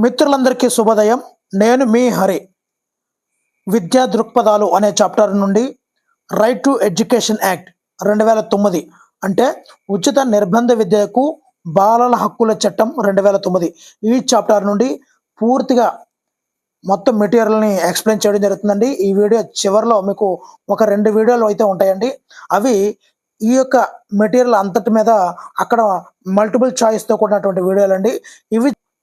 మిత్రులందరికీ శుభోదయం. నేను మీ హరి. విద్యా దృక్పథాలు అనే చాప్టర్ నుండి రైట్ టు ఎడ్యుకేషన్ యాక్ట్ 2009 అంటే ఉచిత నిర్బంధ విద్యకు బాలల హక్కుల చట్టం 2009 ఈ చాప్టర్ నుండి పూర్తిగా మొత్తం మెటీరియల్ని ఎక్స్ప్లెయిన్ చేయడం జరుగుతుందండి. ఈ వీడియో చివరిలో మీకు ఒక 2 వీడియోలు అయితే ఉంటాయండి. అవి ఈ యొక్క మెటీరియల్ అంతటి మీద అక్కడ మల్టిపుల్ చాయిస్తో కూడినటువంటి వీడియోలు అండి.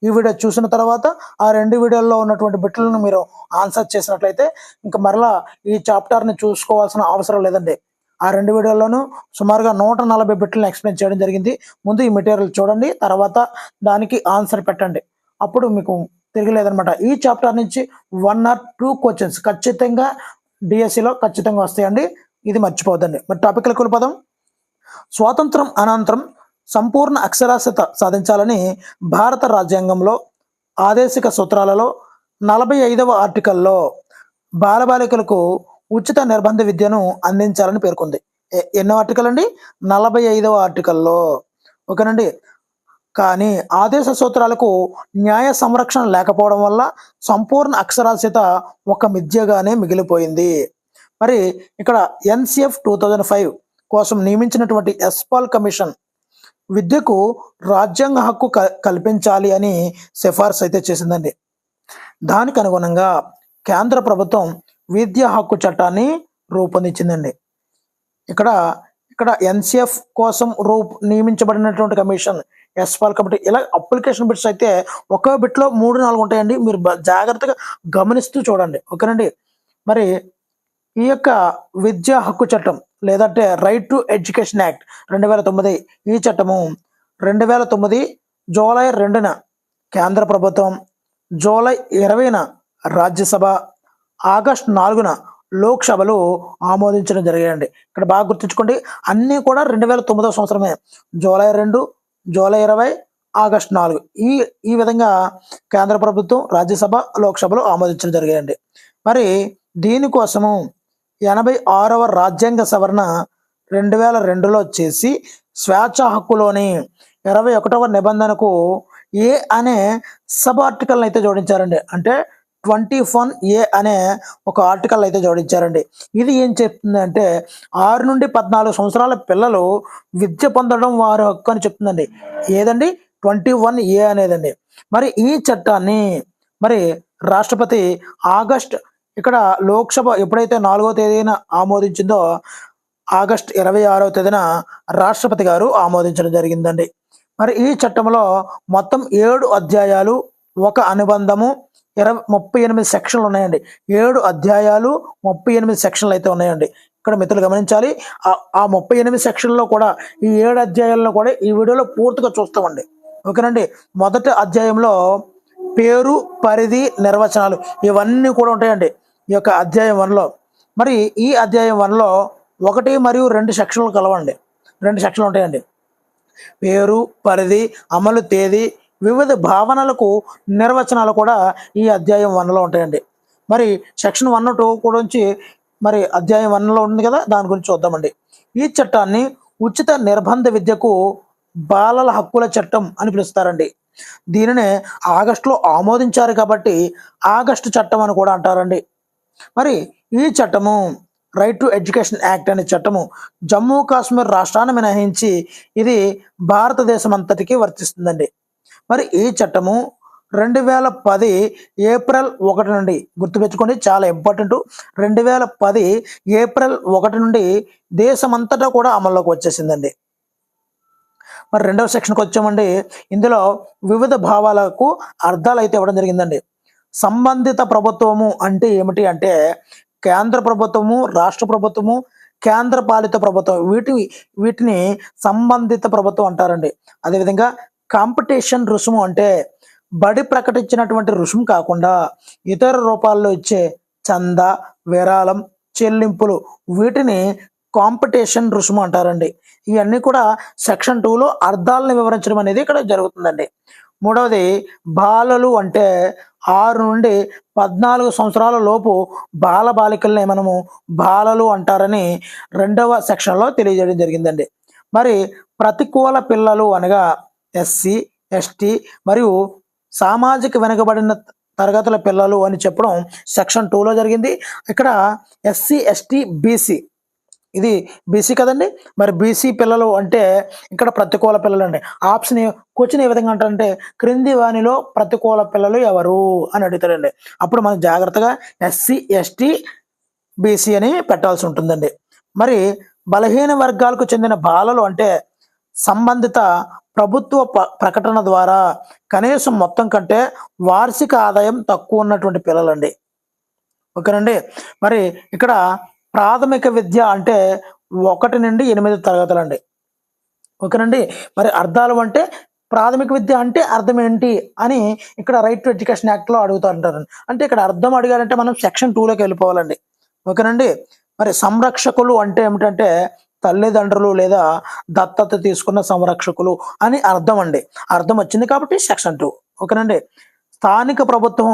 ఈ వీడియో చూసిన తర్వాత ఆ 2 వీడియోల్లో ఉన్నటువంటి బిట్లను మీరు ఆన్సర్ చేసినట్లయితే ఇంకా మరలా ఈ చాప్టర్ని చూసుకోవాల్సిన అవసరం లేదండి. ఆ 2 వీడియోల్లోనూ సుమారుగా 140 బిట్లను ఎక్స్ప్లెయిన్ చేయడం జరిగింది. ముందు ఈ మెటీరియల్ చూడండి, తర్వాత దానికి ఆన్సర్ పెట్టండి. అప్పుడు మీకు తిరగలేదనమాట. ఈ చాప్టర్ నుంచి 1 or 2 క్వశ్చన్స్ ఖచ్చితంగా డిఎస్సిలో ఖచ్చితంగా వస్తాయండి. ఇది మర్చిపోవద్దండి. మరి టాపిక్లకు వెళ్ళిపోదాం. స్వాతంత్రం అనంతరం సంపూర్ణ అక్షరాస్యత సాధించాలని భారత రాజ్యాంగంలో ఆదేశిక సూత్రాలలో 45వ ఆర్టికల్లో బాలబాలికలకు ఉచిత నిర్బంధ విద్యను అందించాలని పేర్కొంది. ఎన్నో ఆర్టికల్ అండి? 45వ ఆర్టికల్లో. ఓకేనండి. కానీ ఆదేశ సూత్రాలకు న్యాయ సంరక్షణ లేకపోవడం వల్ల సంపూర్ణ అక్షరాస్యత ఒక మిథ్యగానే మిగిలిపోయింది. మరి ఇక్కడ ఎన్సిఎఫ్ 2005 కోసం నియమించినటువంటి ఎస్పాల్ కమిషన్ విద్యకు రాజ్యాంగ హక్కు కల్పించాలి అని సిఫార్సు అయితే చేసిందండి. దానికి అనుగుణంగా కేంద్ర ప్రభుత్వం విద్యా హక్కు చట్టాన్ని రూపొందించిందండి. ఇక్కడ ఎన్సిఎఫ్ కోసం నియమించబడినటువంటి కమిషన్ ఎస్పాల్ కమిటీ. ఇలా అప్లికేషన్ బిట్స్ అయితే ఒక్కో బిట్లో 3-4 ఉంటాయండి. మీరు జాగ్రత్తగా గమనిస్తూ చూడండి. ఓకేనండి. మరి ఈ యొక్క విద్యా హక్కు చట్టం లేదంటే రైట్ టు ఎడ్యుకేషన్ యాక్ట్ 2009 ఈ చట్టము 2009 జూలై 2న కేంద్ర ప్రభుత్వం, జూలై 20న రాజ్యసభ, ఆగస్టు 4న లోక్సభలు ఆమోదించడం జరిగాయండి. ఇక్కడ బాగా గుర్తుంచుకోండి, అన్నీ కూడా 2009 సంవత్సరమే. జూలై 2, జూలై 20, ఆగస్టు 4 ఈ విధంగా కేంద్ర ప్రభుత్వం, రాజ్యసభ, లోక్సభలు ఆమోదించడం జరిగాయండి. మరి దీనికోసము 86వ రాజ్యాంగ సవరణ 2002లో చేసి స్వేచ్ఛ హక్కులోని 21వ నిబంధనకు ఏ అనే సబ్ ఆర్టికల్ అయితే జోడించారండి. అంటే 21A అనే ఒక ఆర్టికల్ అయితే జోడించారండి. ఇది ఏం చెప్తుందంటే 6 నుండి 14 సంవత్సరాల పిల్లలు విద్య పొందడం వారి హక్కు అని చెప్తుందండి. ఏదండి? 21A అనేదండి. మరి ఈ చట్టాన్ని మరి రాష్ట్రపతి ఇక్కడ లోక్సభ ఎప్పుడైతే 4వ తేదీన ఆమోదించిందో ఆగస్టు 26వ తేదీన రాష్ట్రపతి గారు ఆమోదించడం జరిగిందండి. మరి ఈ చట్టంలో మొత్తం 7 అధ్యాయాలు, 1 అనుబంధము, 38 సెక్షన్లు ఉన్నాయండి. 7 అధ్యాయాలు, 38 సెక్షన్లు అయితే ఉన్నాయండి. ఇక్కడ మిత్రులు గమనించాలి, ఆ 38 సెక్షన్లో కూడా ఈ 7 అధ్యాయాల్లో కూడా ఈ వీడియోలో పూర్తిగా చూస్తామండి. ఓకేనండి. మొదటి అధ్యాయంలో పేరు, పరిధి, నిర్వచనాలు ఇవన్నీ కూడా ఉంటాయండి ఈ యొక్క అధ్యాయం 1లో. మరి ఈ అధ్యాయం 1లో 1 మరియు 2 సెక్షన్లు కలవండి. 2 సెక్షన్లు ఉంటాయండి. పేరు, పరిధి, అమలు తేదీ, వివిధ భావనలకు నిర్వచనాలు కూడా ఈ అధ్యాయం 1లో ఉంటాయండి. మరి సెక్షన్ 1, 2 గురించి మరి అధ్యాయం 1లో ఉంది కదా, దాని గురించి చూద్దామండి. ఈ చట్టాన్ని ఉచిత నిర్బంధ విద్యకు బాలల హక్కుల చట్టం అని పిలుస్తారండి. దీనినే ఆగస్టులో ఆమోదించారు కాబట్టి ఆగస్టు చట్టం అని కూడా అంటారండి. మరి ఈ చట్టము రైట్ టు ఎడ్యుకేషన్ యాక్ట్ అనే చట్టము జమ్మూ కాశ్మీర్ రాష్ట్రాన్ని మినహాయించి ఇది భారతదేశం అంతటికీ వర్తిస్తుందండి. మరి ఈ చట్టము 2010 ఏప్రిల్ 1 నుండి, గుర్తుపెట్టుకోండి, చాలా ఇంపార్టెంట్, 2010 ఏప్రిల్ 1 నుండి దేశమంతటా కూడా అమల్లోకి వచ్చేసిందండి. మరి 2వ సెక్షన్కి వచ్చామండి. ఇందులో వివిధ భావాలకు అర్థాలు అయితే ఇవ్వడం జరిగిందండి. సంబంధిత ప్రభుత్వము అంటే ఏమిటి అంటే కేంద్ర ప్రభుత్వము, రాష్ట్ర ప్రభుత్వము, కేంద్ర పాలిత ప్రభుత్వం వీటిని సంబంధిత ప్రభుత్వం అంటారండి. అదేవిధంగా కాంపిటీషన్ రుసుము అంటే బడి ప్రకటించినటువంటి రుసుము కాకుండా ఇతర రూపాల్లో ఇచ్చే చందా, విరాళం, చెల్లింపులు వీటిని కాంపిటీషన్ రుసుము అంటారండి. ఇవన్నీ కూడా సెక్షన్ 2లో అర్థాలను వివరించడం అనేది ఇక్కడ జరుగుతుందండి. 3వది బాలలు అంటే 6 నుండి 14 సంవత్సరాల లోపు బాలబాలికల్ని మనము బాలలు అంటారని 2వ సెక్షన్లో తెలియజేయడం జరిగిందండి. మరి ప్రతికూల పిల్లలు అనగా ఎస్సీ, ఎస్టీ మరియు సామాజిక వెనుకబడిన తరగతుల పిల్లలు అని చెప్పడం సెక్షన్ 2లో జరిగింది. ఇక్కడ ఎస్సీ ఎస్టీ బీసీ, ఇది బీసీ కదండి. మరి బీసీ పిల్లలు అంటే ఇక్కడ ప్రతికూల పిల్లలు అండి. క్వశ్చన్ ఏ విధంగా అంటారంటే క్రింది వానిలో ప్రతికూల పిల్లలు ఎవరు అని అడుగుతారండి. అప్పుడు మనం జాగ్రత్తగా ఎస్సీ ఎస్టీ బీసీ అని పెట్టాల్సి ఉంటుందండి. మరి బలహీన వర్గాలకు చెందిన బాలలు అంటే సంబంధిత ప్రభుత్వ ప్రకటన ద్వారా కనీసం మొత్తం కంటే వార్షిక ఆదాయం తక్కువ ఉన్నటువంటి పిల్లలండి. ఓకేనండి. మరి ఇక్కడ ప్రాథమిక విద్య అంటే 1 నుండి 8 తరగతులండి. ఓకేనండి. మరి అర్థాలు అంటే ప్రాథమిక విద్య అంటే అర్థం ఏంటి అని ఇక్కడ రైట్ టు ఎడ్యుకేషన్ యాక్ట్లో అడుగుతూ ఉంటారు. అంటే ఇక్కడ అర్థం అడిగారంటే మనం సెక్షన్ 2లోకి వెళ్ళిపోవాలండి. ఓకేనండి. మరి సంరక్షకులు అంటే ఏమిటంటే తల్లిదండ్రులు లేదా దత్తత తీసుకున్న సంరక్షకులు అని అర్థం అండి. అర్థం వచ్చింది కాబట్టి సెక్షన్ 2. ఓకేనండి. స్థానిక ప్రభుత్వం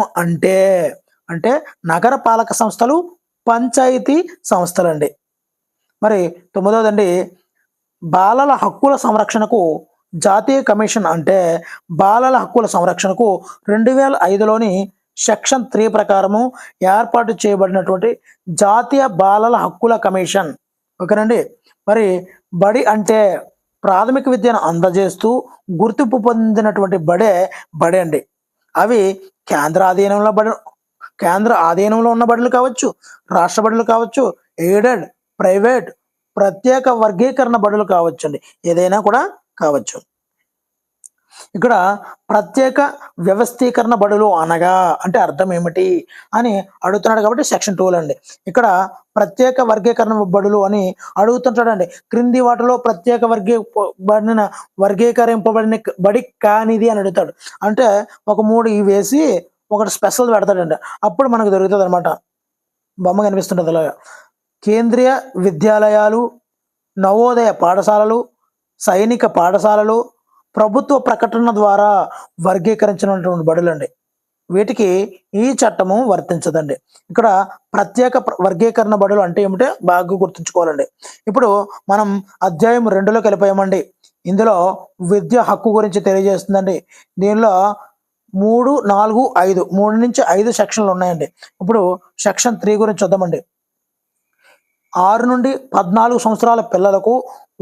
అంటే నగర పాలక సంస్థలు, పంచాయతీ సంస్థలండి. మరి 9వదండి, బాలల హక్కుల సంరక్షణకు జాతీయ కమిషన్ అంటే బాలల హక్కుల సంరక్షణకు 2005లోని సెక్షన్ 3 ప్రకారము ఏర్పాటు చేయబడినటువంటి జాతీయ బాలల హక్కుల కమిషన్. ఓకేనండి. మరి బడి అంటే ప్రాథమిక విద్యను అందజేస్తూ గుర్తింపు పొందినటువంటి బడే అండి. అవి కేంద్ర ఆధీనంలో ఉన్న బడులు కావచ్చు, రాష్ట్ర బడులు కావచ్చు, ఎయిడెడ్, ప్రైవేట్, ప్రత్యేక వర్గీకరణ బడులు కావచ్చు అండి. ఏదైనా కూడా కావచ్చు. ఇక్కడ ప్రత్యేక వ్యవస్థీకరణ బడులు అనగా అంటే అర్థం ఏమిటి అని అడుగుతున్నాడు కాబట్టి సెక్షన్ 2లో అండి. ఇక్కడ ప్రత్యేక వర్గీకరణ బడులు అని అడుగుతుంటాడండి. క్రింది వాటిలో ప్రత్యేక వర్గీకరింపబడిన బడి కానిది అని అడుగుతాడు. అంటే ఒక 3 వేసి ఒకటి స్పెషల్ పెడతాడండి. అప్పుడు మనకు దొరుకుతుంది అనమాట. బొమ్మ కనిపిస్తుంటుంది అలాగా. కేంద్రీయ విద్యాలయాలు, నవోదయ పాఠశాలలు, సైనిక పాఠశాలలు, ప్రభుత్వ ప్రకటన ద్వారా వర్గీకరించినటువంటి బడులండి. వీటికి ఈ చట్టము వర్తించదండి. ఇక్కడ ప్రత్యేక వర్గీకరణ బడులు అంటే ఏమిటో బాగా గుర్తుంచుకోవాలండి. ఇప్పుడు మనం అధ్యాయం 2లోకి వెళ్ళిపోయామండి. ఇందులో విద్య హక్కు గురించి తెలియజేస్తుందండి. దీనిలో 3, 4, 5 3 నుంచి 5 సెక్షన్లు ఉన్నాయండి. ఇప్పుడు సెక్షన్ 3 గురించి చూద్దామండి. 6 నుండి 14 సంవత్సరాల పిల్లలకు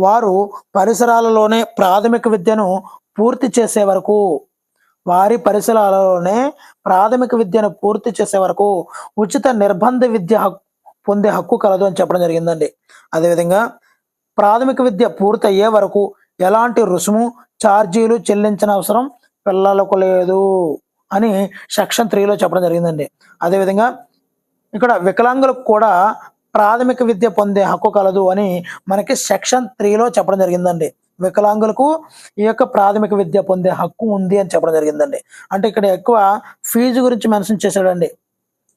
వారు పరిసరాలలోనే ప్రాథమిక విద్యను పూర్తి చేసే వరకు ఉచిత నిర్బంధ విద్య పొందే హక్కు కలదు అని చెప్పడం జరిగిందండి. అదేవిధంగా ప్రాథమిక విద్య పూర్తి అయ్యే వరకు ఎలాంటి రుసుము, ఛార్జీలు చెల్లించిన అవసరం పిల్లలకు లేదు అని సెక్షన్ 3లో చెప్పడం జరిగిందండి. అదేవిధంగా ఇక్కడ వికలాంగులకు కూడా ప్రాథమిక విద్య పొందే హక్కు కలదు అని మనకి సెక్షన్ 3లో చెప్పడం జరిగిందండి. వికలాంగులకు ఈ యొక్క ప్రాథమిక విద్య పొందే హక్కు ఉంది అని చెప్పడం జరిగిందండి. అంటే ఇక్కడ ఎక్కువ ఫీజు గురించి మెన్షన్ చేశాడండి.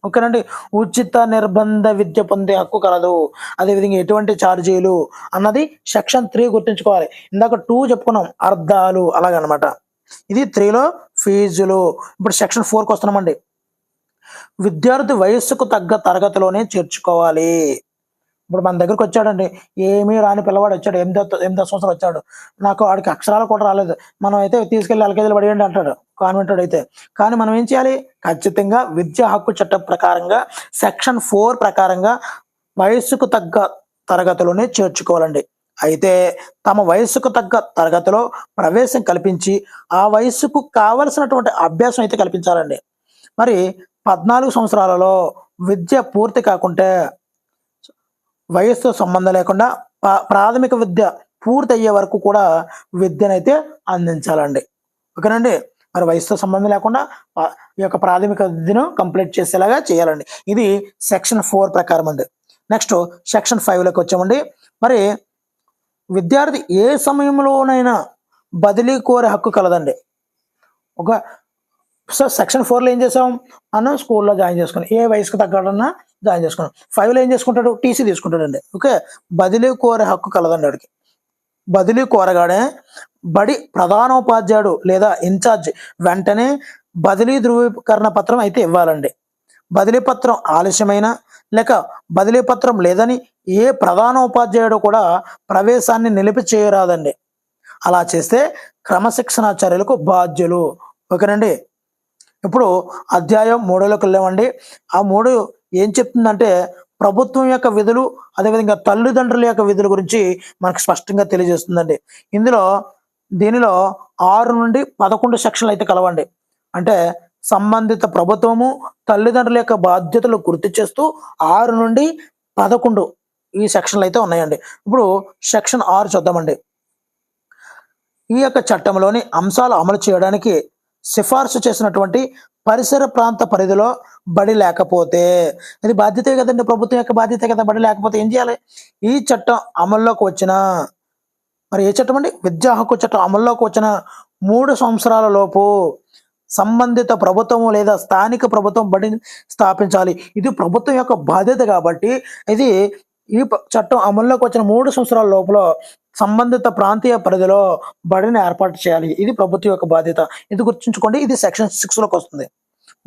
ఓకేనండి. ఉచిత నిర్బంధ విద్య పొందే హక్కు కలదు. అదేవిధంగా ఎటువంటి ఛార్జీలు అన్నది సెక్షన్ 3 గుర్తుంచుకోవాలి. ఇందాక 2 చెప్పుకున్నాం, అర్థాలు అలాగనమాట. ఇది 3లో ఫీజులు. ఇప్పుడు సెక్షన్ 4కి వస్తున్నామండి. విద్యార్థి వయస్సుకు తగ్గ తరగతిలోనే చేర్చుకోవాలి. ఇప్పుడు మన దగ్గరకు వచ్చాడండి, ఏమీ రాని పిల్లవాడు వచ్చాడు, 8 సంవత్సరాలు వచ్చాడు, నాకు వాడికి అక్షరాలు కూడా రాలేదు, మనం అయితే తీసుకెళ్ళి ఎల్కేజీలో పడేయండి అంటాడు కాన్వెంట్ అయితే. కానీ మనం ఏం చేయాలి? ఖచ్చితంగా విద్యా హక్కు చట్టం ప్రకారంగా సెక్షన్ 4 ప్రకారంగా వయస్సుకు తగ్గ తరగతిలోనే చేర్చుకోవాలండి. అయితే తమ వయస్సుకు తగ్గ తరగతిలో ప్రవేశం కల్పించి ఆ వయస్సుకు కావలసినటువంటి అభ్యాసం అయితే కల్పించాలండి. మరి 14 సంవత్సరాలలో విద్య పూర్తి కాకుంటే వయస్సుతో సంబంధం లేకుండా ప్రాథమిక విద్య పూర్తి అయ్యే వరకు కూడా విద్యనైతే అందించాలండి. ఓకేనండి. మరి వయసుతో సంబంధం లేకుండా ఈ యొక్క ప్రాథమిక విద్యను కంప్లీట్ చేసేలాగా చేయాలండి. ఇది సెక్షన్ 4 ప్రకారం అండి. నెక్స్ట్ సెక్షన్ 5లోకి వచ్చామండి. మరి విద్యార్థి ఏ సమయంలోనైనా బదిలీ కోరే హక్కు కలదండి. సెక్షన్ 4లో ఏం చేసాం? మనం స్కూల్లో జాయిన్ చేసుకున్నాం, ఏ వయసుకు తగ్గడన్నా జాయిన్ చేసుకున్నాం. 5లో ఏం చేసుకుంటాడు? టీసీ తీసుకుంటాడండి. ఓకే. బదిలీ కోరే హక్కు కలదండి వాడికి. బదిలీ కోరగానే బడి ప్రధానోపాధ్యాయుడు లేదా ఇన్ఛార్జ్ వెంటనే బదిలీ ధృవీకరణ పత్రం అయితే ఇవ్వాలండి. బదిలీ పత్రం ఆలస్యమైన లేక బదిలీ పత్రం లేదని ఏ ప్రధానోపాధ్యాయుడు కూడా ప్రవేశాన్ని నిలిపి చేయరాదండి. అలా చేస్తే క్రమశిక్షణ చర్యలకు బాధ్యులు. ఓకేనండి. ఇప్పుడు అధ్యాయం 3లోకి వెళ్ళామండి. ఆ 3 ఏం చెప్తుందంటే ప్రభుత్వం యొక్క విధులు, అదేవిధంగా తల్లిదండ్రుల యొక్క విధుల గురించి మనకు స్పష్టంగా తెలియజేస్తుందండి. దీనిలో 6 నుండి 11 సెక్షన్లు అయితే కలవండి. అంటే సంబంధిత ప్రభుత్వము, తల్లిదండ్రుల యొక్క బాధ్యతలు గుర్తు చేస్తూ 6 నుండి 11 ఈ సెక్షన్లు అయితే ఉన్నాయండి. ఇప్పుడు సెక్షన్ 6 చూద్దామండి. ఈ యొక్క చట్టంలోని అంశాలు అమలు చేయడానికి సిఫార్సు చేసినటువంటి పరిసర ప్రాంత పరిధిలో బడి లేకపోతే, ఇది బాధ్యతే కదండి, ప్రభుత్వం యొక్క బాధ్యత కదా. బడి లేకపోతే ఏం చేయాలి? ఈ చట్టం అమల్లోకి వచ్చిన, మరి ఏ చట్టం అండి? విద్యా హక్కు చట్టం అమల్లోకి వచ్చిన 3 సంవత్సరాల లోపు సంబంధిత ప్రభుత్వం లేదా స్థానిక ప్రభుత్వం బడిని స్థాపించాలి. ఇది ప్రభుత్వం యొక్క బాధ్యత కాబట్టి ఇది చట్టం అమల్లోకి వచ్చిన 3 సంవత్సరాల లోపల సంబంధిత ప్రాంతీయ పరిధిలో బడిని ఏర్పాటు చేయాలి. ఇది ప్రభుత్వం యొక్క బాధ్యత. ఇది గుర్తుంచుకోండి. ఇది సెక్షన్ 6లోకి వస్తుంది.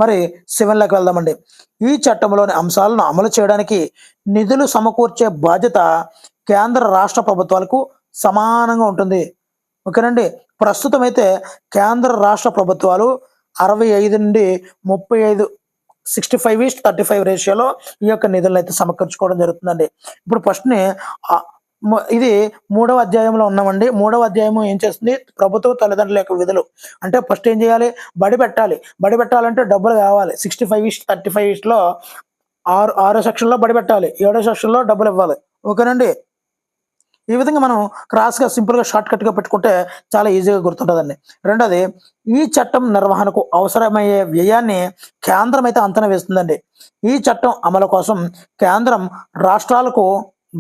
మరి 7లోకి వెళ్దామండి. ఈ చట్టంలోని అంశాలను అమలు చేయడానికి నిధులు సమకూర్చే బాధ్యత కేంద్ర రాష్ట్ర ప్రభుత్వాలకు సమానంగా ఉంటుంది. ఓకేనండి. ప్రస్తుతం అయితే కేంద్ర రాష్ట్ర ప్రభుత్వాలు 65 నుండి 35 65:35 రేషియోలో ఈ యొక్క నిధులను అయితే సమకూర్చుకోవడం జరుగుతుందండి. ఇప్పుడు ఫస్ట్ని ఇది 3వ అధ్యాయంలో ఉన్నామండి. 3వ అధ్యాయం ఏం చేస్తుంది? ప్రభుత్వ తల్లిదండ్రుల యొక్క విధులు. అంటే ఫస్ట్ ఏం చేయాలి? బడి పెట్టాలి. బడి పెట్టాలంటే డబ్బులు కావాలి. 65:35లో 6 సెక్షన్లో బడి పెట్టాలి, 7వ సెక్షన్లో డబ్బులు ఇవ్వాలి. ఓకేనండి. ఈ విధంగా మనం క్రాస్గా సింపుల్గా షార్ట్ కట్గా పెట్టుకుంటే చాలా ఈజీగా గుర్తుంటుందండి. రెండోది, ఈ చట్టం నిర్వహణకు అవసరమయ్యే వ్యయాన్ని కేంద్రం అయితే అంచనా వేస్తుందండి. ఈ చట్టం అమలు కోసం కేంద్రం రాష్ట్రాలకు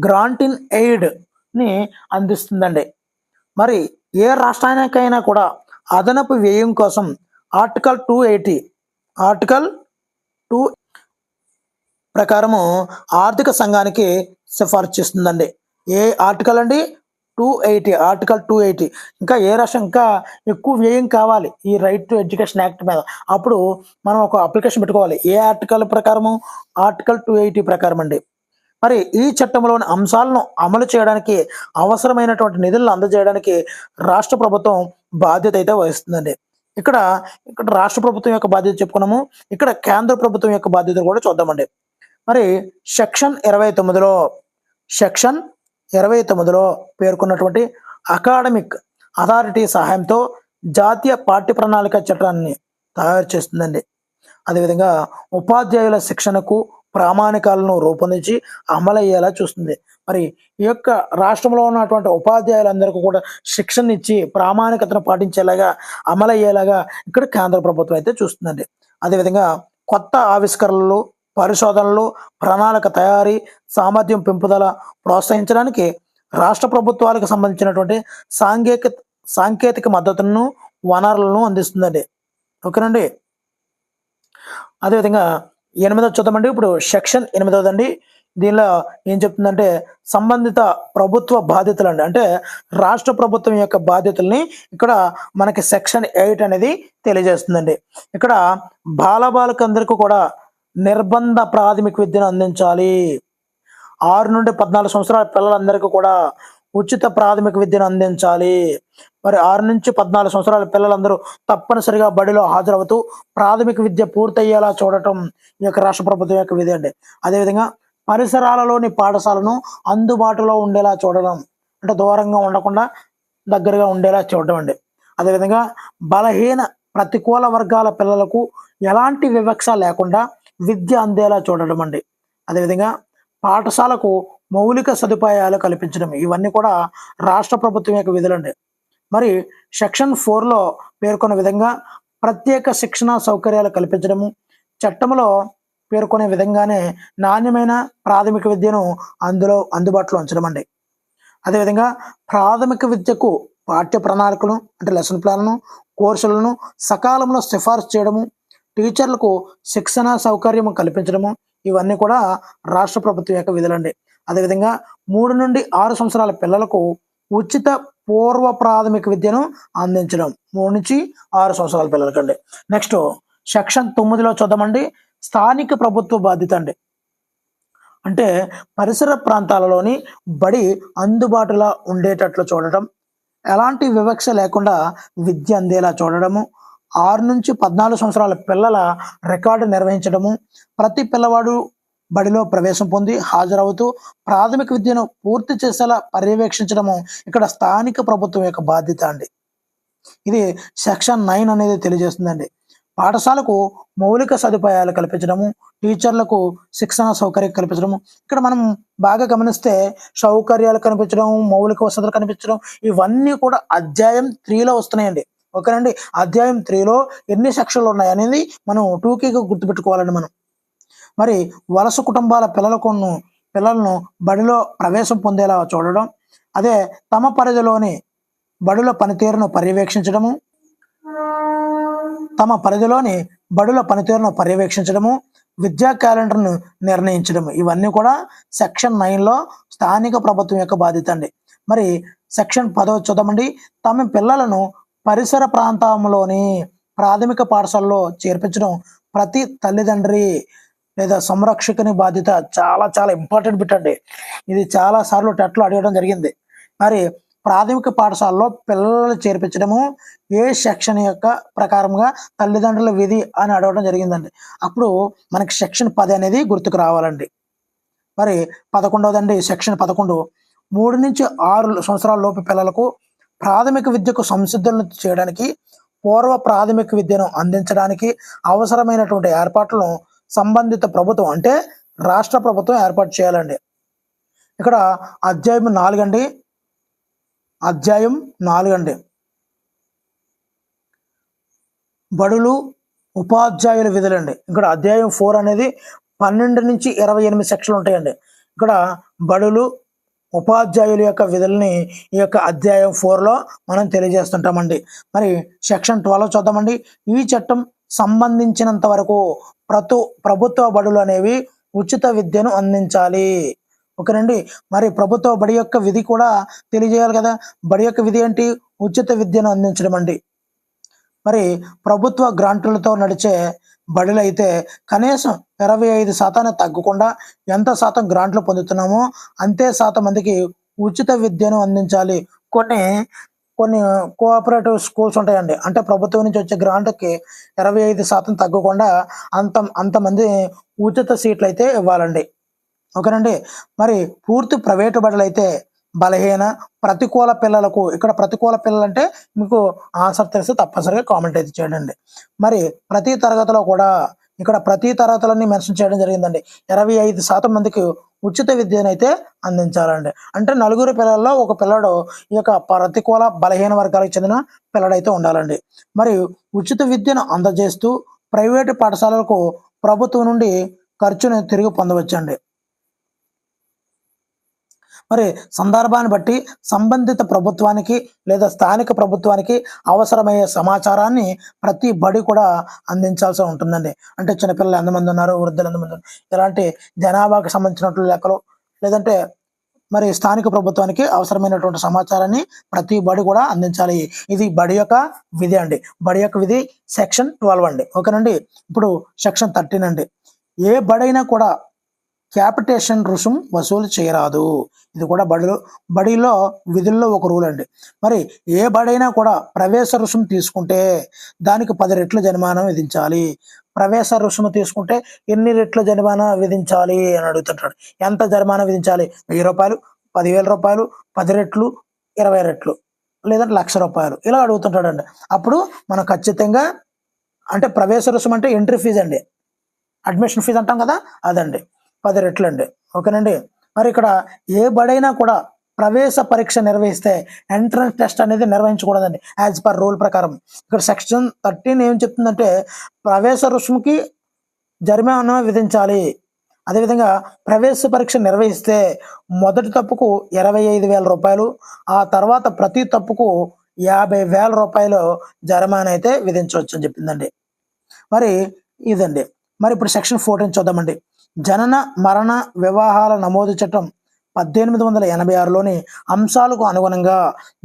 గ్రాంట్ ఇన్ ఎయిడ్ని అందిస్తుందండి. మరి ఏ రాష్ట్రానికైనా కూడా అదనపు వ్యయం కోసం ఆర్టికల్ 2 ప్రకారము ఆర్థిక సంఘానికి సిఫార్సు చేస్తుందండి. ఏ ఆర్టికల్ అండి? 280, ఆర్టికల్ 280. ఇంకా ఏ రాష్ట్రం ఇంకా ఎక్కువ వ్యయం కావాలి ఈ రైట్ టు ఎడ్యుకేషన్ యాక్ట్ మీద, అప్పుడు మనం ఒక అప్లికేషన్ పెట్టుకోవాలి. ఏ ఆర్టికల్ ప్రకారము? ఆర్టికల్ 280 ప్రకారం అండి. మరి ఈ చట్టంలోని అంశాలను అమలు చేయడానికి అవసరమైనటువంటి నిధులను అందజేయడానికి రాష్ట్ర ప్రభుత్వం బాధ్యత అయితే వహిస్తుందండి. ఇక్కడ రాష్ట్ర ప్రభుత్వం యొక్క బాధ్యత చెప్పుకున్నాము. ఇక్కడ కేంద్ర ప్రభుత్వం యొక్క బాధ్యత కూడా చూద్దామండి. మరి సెక్షన్ 29లో పేర్కొన్నటువంటి అకాడమిక్ అథారిటీ సహాయంతో జాతీయ పాఠ్య ప్రణాళిక చట్టాన్ని తయారు చేస్తుందండి. అదేవిధంగా ఉపాధ్యాయుల శిక్షణకు ప్రామాణికాలను రూపొందించి అమలయ్యేలా చూస్తుంది. మరి ఈ యొక్క రాష్ట్రంలో ఉన్నటువంటి ఉపాధ్యాయులందరికీ కూడా శిక్షణ ఇచ్చి ప్రామాణికతను పాటించేలాగా, అమలయ్యేలాగా ఇక్కడ కేంద్ర ప్రభుత్వం అయితే చూస్తుందండి. అదేవిధంగా కొత్త ఆవిష్కరణలు, పరిశోధనలు, ప్రణాళిక తయారీ, సామర్థ్యం పెంపుదల ప్రోత్సహించడానికి రాష్ట్ర ప్రభుత్వాలకు సంబంధించినటువంటి సాంకేతిక మద్దతులను, వనరులను అందిస్తుందండి. ఓకేనండి. అదేవిధంగా 8వ చూద్దామండి. ఇప్పుడు సెక్షన్ 8 దీనిలో ఏం చెప్తుందంటే సంబంధిత ప్రభుత్వ బాధ్యతలు అండి. అంటే రాష్ట్ర ప్రభుత్వం యొక్క బాధ్యతల్ని ఇక్కడ మనకి సెక్షన్ 8 అనేది తెలియజేస్తుందండి. ఇక్కడ బాలబాలికలందరికీ కూడా నిర్బంధ ప్రాథమిక విద్యను అందించాలి. 6 నుండి 14 సంవత్సరాల పిల్లలందరికీ కూడా ఉచిత ప్రాథమిక విద్యను అందించాలి. మరి 6 నుంచి 14 సంవత్సరాల పిల్లలందరూ తప్పనిసరిగా బడిలో హాజరవుతూ ప్రాథమిక విద్య పూర్తయ్యేలా చూడటం ఈ యొక్క రాష్ట్ర ప్రభుత్వం యొక్క విధి అండి. అదేవిధంగా పరిసరాలలోని పాఠశాలను అందుబాటులో ఉండేలా చూడడం, అంటే దూరంగా ఉండకుండా దగ్గరగా ఉండేలా చూడడం అండి. అదేవిధంగా బలహీన ప్రతికూల వర్గాల పిల్లలకు ఎలాంటి వివక్ష లేకుండా విద్య అందేలా చూడడం అండి. అదేవిధంగా పాఠశాలకు మౌలిక సదుపాయాలు కల్పించడం, ఇవన్నీ కూడా రాష్ట్ర ప్రభుత్వం యొక్క విధులండి. మరి సెక్షన్ 4లో పేర్కొన్న విధంగా ప్రత్యేక శిక్షణ సౌకర్యాలు కల్పించడము, చట్టంలో పేర్కొనే విధంగానే నాణ్యమైన ప్రాథమిక విద్యను అందుబాటులో ఉంచడం అండి. అదేవిధంగా ప్రాథమిక విద్యకు పాఠ్య ప్రణాళికలు, అంటే లెసన్ ప్లాన్లను, కోర్సులను సకాలంలో సిఫార్సు చేయడము, టీచర్లకు శిక్షణ సౌకర్యం కల్పించడము, ఇవన్నీ కూడా రాష్ట్ర ప్రభుత్వం యొక్క విధులండి. అదేవిధంగా 3 నుండి 6 సంవత్సరాల పిల్లలకు ఉచిత పూర్వ ప్రాథమిక విద్యను అందించడం, 3 నుంచి 6 సంవత్సరాల పిల్లలకండి. నెక్స్ట్ సెక్షన్ 9లో చూద్దామండి. స్థానిక ప్రభుత్వ బాధ్యత అండి. అంటే పరిసర ప్రాంతాలలోని బడి అందుబాటులో ఉండేటట్లు చూడటం, ఎలాంటి వివక్ష లేకుండా విద్య అందేలా చూడడము, 6 నుంచి 14 సంవత్సరాల పిల్లల రికార్డు నిర్వహించడము, ప్రతి పిల్లవాడు బడిలో ప్రవేశం పొంది హాజరవుతూ ప్రాథమిక విద్యను పూర్తి చేసేలా పర్యవేక్షించడము ఇక్కడ స్థానిక ప్రభుత్వం యొక్క బాధ్యత అండి. ఇది సెక్షన్ 9 అనేది తెలియజేస్తుందండి. పాఠశాలకు మౌలిక సదుపాయాలు కల్పించడము, టీచర్లకు శిక్షణ సౌకర్యం కల్పించడము. ఇక్కడ మనం బాగా గమనిస్తే సౌకర్యాలు కనిపించడం, మౌలిక వసతులు కనిపించడం, ఇవన్నీ కూడా అధ్యాయం 3లో వస్తున్నాయండి. ఓకేనండి. అధ్యాయం 3లో ఎన్ని సెక్షన్లు ఉన్నాయి అనేది మనం టూకీగా గుర్తుపెట్టుకోవాలండి మనం. మరి వలస కుటుంబాల పిల్లలను బడిలో ప్రవేశం పొందేలా చూడడం, అదే తమ పరిధిలోని బడుల పనితీరును పర్యవేక్షించడము, విద్యా క్యాలెండర్ను నిర్ణయించడము, ఇవన్నీ కూడా సెక్షన్ 9లో స్థానిక ప్రభుత్వం యొక్క బాధ్యత అండి. మరి సెక్షన్ 10 చూద్దామండి. తమ పిల్లలను పరిసర ప్రాంతంలోని ప్రాథమిక పాఠశాలలో చేర్పించడం ప్రతి తల్లిదండ్రి లేదా సంరక్షకుని బాధ్యత. చాలా చాలా ఇంపార్టెంట్ బిట్ అండి. ఇది చాలా సార్లు టెట్లో అడగడం జరిగింది. మరి ప్రాథమిక పాఠశాలలో పిల్లలు చేర్పించడము ఏ సెక్షన్ యొక్క ప్రకారంగా తల్లిదండ్రుల విధి అని అడగడం జరిగిందండి. అప్పుడు మనకి సెక్షన్ 10 అనేది గుర్తుకు రావాలండి. మరి 11వదండి, సెక్షన్ 11 3 నుంచి 6 సంవత్సరాల లోపు పిల్లలకు ప్రాథమిక విద్యకు సంసిద్ధులను చేయడానికి, పూర్వ ప్రాథమిక విద్యను అందించడానికి అవసరమైనటువంటి ఏర్పాట్లను సంబంధిత ప్రభుత్వం అంటే రాష్ట్ర ప్రభుత్వం ఏర్పాటు చేయాలండి. ఇక్కడ అధ్యాయం 4 అండి. బడులు ఉపాధ్యాయుల విధులండి. ఇక్కడ అధ్యాయం 4 అనేది 12 నుంచి 28 సెక్షన్లు ఉంటాయండి. ఇక్కడ బడులు ఉపాధ్యాయుల యొక్క విధుల్ని ఈ యొక్క అధ్యాయం 4లో మనం తెలియజేస్తుంటామండి. మరి సెక్షన్ 12 చూద్దామండి. ఈ చట్టం సంబంధించినంత వరకు ప్రభుత్వ బడులు అనేవి ఉచిత విద్యను అందించాలి. ఓకేనండి. మరి ప్రభుత్వ బడి యొక్క విధి కూడా తెలియజేయాలి కదా. బడి యొక్క విధి ఏంటి? ఉచిత విద్యను అందించడం అండి. మరి ప్రభుత్వ గ్రాంట్లతో నడిచే బడులు అయితే కనీసం 25% తగ్గకుండా ఎంత శాతం గ్రాంట్లు పొందుతున్నామో అంతే శాతం మందికి ఉచిత విద్యను అందించాలి. కొన్ని కోఆపరేటివ్ స్కూల్స్ ఉంటాయండి. అంటే ప్రభుత్వం నుంచి వచ్చే గ్రాంట్కి 25% తగ్గకుండా అంతమంది ఉచిత సీట్లు అయితే ఇవ్వాలండి. ఓకేనండి. మరి పూర్తి ప్రైవేటు బడులు అయితే బలహీన ప్రతికూల పిల్లలకు, ఇక్కడ ప్రతికూల పిల్లలు అంటే మీకు ఆన్సర్ తెలిస్తే తప్పనిసరిగా కామెంట్ అయితే చేయండి. మరి ప్రతి తరగతిలో కూడా ఇక్కడ ప్రతి తరగతులన్నీ మెన్షన్ చేయడం జరిగిందండి. 25% మందికి ఉచిత విద్యను అయితే అందించాలండి. అంటే 4 పిల్లల్లో ఒక పిల్లడు ఈ యొక్క ప్రతికూల బలహీన వర్గాలకు చెందిన పిల్లడైతే ఉండాలండి. మరి ఉచిత విద్యను అందజేస్తూ ప్రైవేటు పాఠశాలలకు ప్రభుత్వం నుండి ఖర్చును తిరిగి పొందవచ్చండి. మరి సందర్భాన్ని బట్టి సంబంధిత ప్రభుత్వానికి లేదా స్థానిక ప్రభుత్వానికి అవసరమయ్యే సమాచారాన్ని ప్రతి బడి కూడా అందించాల్సి ఉంటుందండి. అంటే చిన్నపిల్లలు ఎంతమంది ఉన్నారు, వృద్ధులు ఎంతమంది ఉన్నారు, ఇలాంటి జనాభాకు సంబంధించినటువంటి లెక్కలు, లేదంటే మరి స్థానిక ప్రభుత్వానికి అవసరమైనటువంటి సమాచారాన్ని ప్రతి బడి కూడా అందించాలి. ఇది బడి యొక్క విధి అండి. బడి యొక్క విధి సెక్షన్ 12 అండి. ఓకేనండి. ఇప్పుడు సెక్షన్ 13 అండి. ఏ బడైనా కూడా క్యాపిటేషన్ రుసుము వసూలు చేయరాదు. ఇది కూడా బడిలో విధుల్లో ఒక రూల్ అండి. మరి ఏ బడైనా కూడా ప్రవేశ రుసుము తీసుకుంటే దానికి 10 రెట్ల జరిమానా విధించాలి. ప్రవేశ రుసుము తీసుకుంటే ఎన్ని రెట్ల జరిమానా విధించాలి అని అడుగుతుంటాడు. ఎంత జరిమానా విధించాలి? 1000 రూపాయలు, 10,000 రూపాయలు, 10 రెట్లు, 20 రెట్లు, లేదంటే 1,00,000 రూపాయలు ఇలా అడుగుతుంటాడండి. అప్పుడు మనం ఖచ్చితంగా అంటే ప్రవేశ రుసుము అంటే ఎంట్రీ ఫీజు అండి, అడ్మిషన్ ఫీజు అంటాం కదా, అదండి 10 రెట్లు అండి. ఓకేనండి. మరి ఇక్కడ ఏ బడైనా కూడా ప్రవేశ పరీక్ష నిర్వహిస్తే ఎంట్రన్స్ టెస్ట్ అనేది నిర్వహించకూడదండి యాజ్ పర్ రూల్ ప్రకారం. ఇక్కడ సెక్షన్ 13 ఏం చెప్తుందంటే ప్రవేశ రుసుముకి జరిమానా విధించాలి. అదేవిధంగా ప్రవేశ పరీక్ష నిర్వహిస్తే మొదటి తప్పుకు 25,000 రూపాయలు, ఆ తర్వాత ప్రతి తప్పుకు 50,000 రూపాయలు జరిమానా అయితే విధించవచ్చు అని చెప్పిందండి. మరి ఇదండి. మరి ఇప్పుడు సెక్షన్ 14 చూద్దామండి. జనన మరణ వివాహాల నమోదు చట్టం 1886లోని అంశాలకు అనుగుణంగా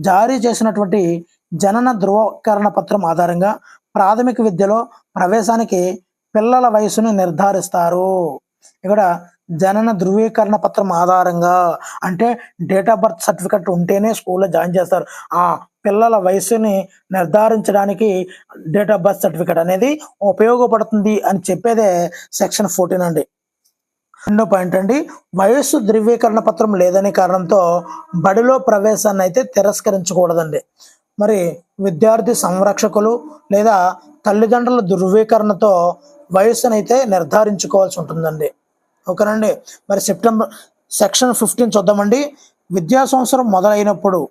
జారీ చేసినటువంటి జనన ధృవీకరణ పత్రం ఆధారంగా ప్రాథమిక విద్యలో ప్రవేశానికి పిల్లల వయసును నిర్ధారిస్తారు. ఇక్కడ జనన ధృవీకరణ పత్రం ఆధారంగా అంటే డేట్ ఆఫ్ బర్త్ సర్టిఫికెట్ ఉంటేనే స్కూల్లో జాయిన్ చేస్తారు. ఆ పిల్లల వయసుని నిర్ధారించడానికి డేట్ ఆఫ్ బర్త్ సర్టిఫికేట్ అనేది ఉపయోగపడుతుంది అని చెప్పేదే సెక్షన్ 14 అండి. రెండో పాయింట్ అండి, వయస్సు ధృవీకరణ పత్రం లేదనే కారణంతో బడిలో ప్రవేశాన్ని అయితే తిరస్కరించకూడదండి. మరి విద్యార్థి సంరక్షకులు లేదా తల్లిదండ్రుల ధృవీకరణతో వయస్సునైతే నిర్ధారించుకోవాల్సి ఉంటుందండి. ఓకేనండి. మరి సెక్షన్ 15 చూద్దామండి. విద్యా సంవత్సరం మొదలైనప్పుడు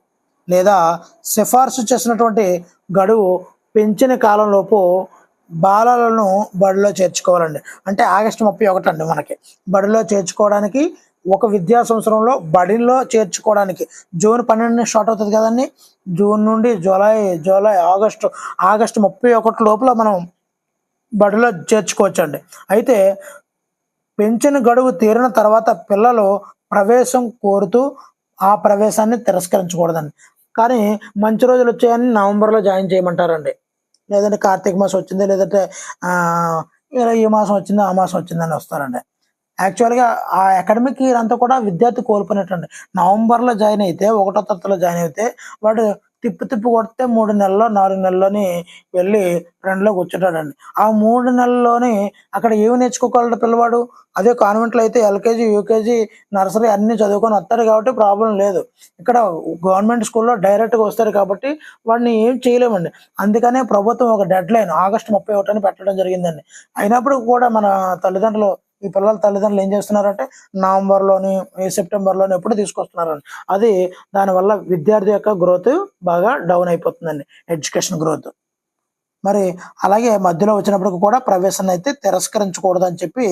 లేదా సిఫార్సు చేసినటువంటి గడువు పెంచిన కాలంలోపు బాలలను బడిలో చేర్చుకోవాలండి. అంటే ఆగస్టు 31 అండి మనకి బడిలో చేర్చుకోవడానికి. ఒక విద్యా సంవత్సరంలో బడిలో చేర్చుకోవడానికి జూన్ 12 స్టార్ట్ అవుతుంది కదండి. జూన్ నుండి జూలై ఆగస్టు 31 లోపల మనం బడిలో చేర్చుకోవచ్చండి. అయితే పెంచిన గడువు తీరిన తర్వాత పిల్లలు ప్రవేశం కోరుతూ ఆ ప్రవేశాన్ని తిరస్కరించకూడదండి. కానీ మంచి రోజులు వచ్చాయని నవంబర్లో జాయిన్ చేయమంటారండి. లేదంటే కార్తీక మాసం వచ్చింది, లేదంటే ఈ మాసం వచ్చింది, ఆ మాసం వచ్చిందని వస్తారండి. యాక్చువల్గా ఆ అకాడమిక్ ఇయర్ అంతా కూడా విద్యార్థి కోల్పోయినట్టండి. నవంబర్లో జాయిన్ అయితే 1వ తరగతిలో జాయిన్ అయితే వాడు తిప్పి కొడితే 3 నెలల్లో 4 నెలల్లోని వెళ్ళి 2లో కూర్చుంటాడండి. ఆ 3 నెలల్లోని అక్కడ ఏమి నేర్చుకోగలడు పిల్లవాడు? అదే కాన్వెంట్లో అయితే ఎల్కేజీ, యూకేజీ, నర్సరీ అన్నీ చదువుకొని వస్తాడు కాబట్టి ప్రాబ్లం లేదు. ఇక్కడ గవర్నమెంట్ స్కూల్లో డైరెక్ట్గా వస్తారు కాబట్టి వాడిని ఏం చేయలేమండి. అందుకనే ప్రభుత్వం ఒక డెడ్ లైన్ ఆగస్టు 31 అని పెట్టడం జరిగిందండి. అయినప్పుడు కూడా మన తల్లిదండ్రులు ఈ పిల్లల తల్లిదండ్రులు ఏం చేస్తున్నారంటే నవంబర్లోని సెప్టెంబర్లోని ఎప్పుడు తీసుకొస్తున్నారండి. అది దానివల్ల విద్యార్థి యొక్క గ్రోత్ బాగా డౌన్ అయిపోతుందండి, ఎడ్యుకేషన్ గ్రోత్. మరి అలాగే మధ్యలో వచ్చినప్పటికి కూడా ప్రవేశాన్ని అయితే తిరస్కరించకూడదు అని చెప్పి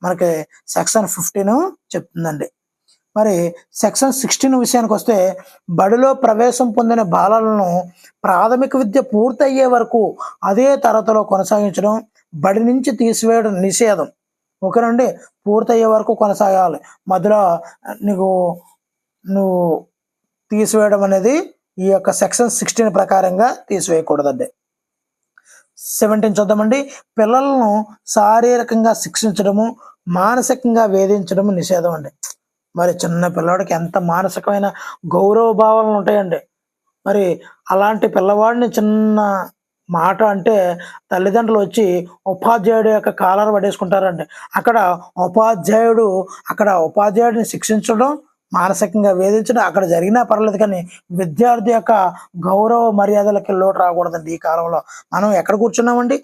మనకి సెక్షన్ 15 చెప్తుందండి. మరి సెక్షన్ 16 విషయానికి వస్తే బడిలో ప్రవేశం పొందిన బాలలను ప్రాథమిక విద్య పూర్తయ్యే వరకు అదే తరగతిలో కొనసాగించడం, బడి నుంచి తీసివేయడం నిషేధం. ఓకేనండి. పూర్తయ్యే వరకు కొనసాగాలి. మధ్యలో నువ్వు తీసివేయడం అనేది ఈ యొక్క సెక్షన్ 16 ప్రకారంగా తీసివేయకూడదండి. 17 చూద్దామండి. పిల్లలను శారీరకంగా శిక్షించడము, మానసికంగా వేధించడము నిషేధం అండి. మరి చిన్న పిల్లవాడికి ఎంత మానసికమైన గౌరవ భావాలు ఉంటాయండి. మరి అలాంటి పిల్లవాడిని చిన్న మాట అంటే తల్లిదండ్రులు వచ్చి ఉపాధ్యాయుడు యొక్క కాలర్ పడేసుకుంటారండి. అక్కడ ఉపాధ్యాయుడిని శిక్షించడం, మానసికంగా వేధించడం అక్కడ జరిగినా పర్లేదు, కానీ విద్యార్థి యొక్క గౌరవ మర్యాదలకి లోటు రాకూడదండి. ఈ కాలంలో మనం ఎక్కడ కూర్చున్నామండి?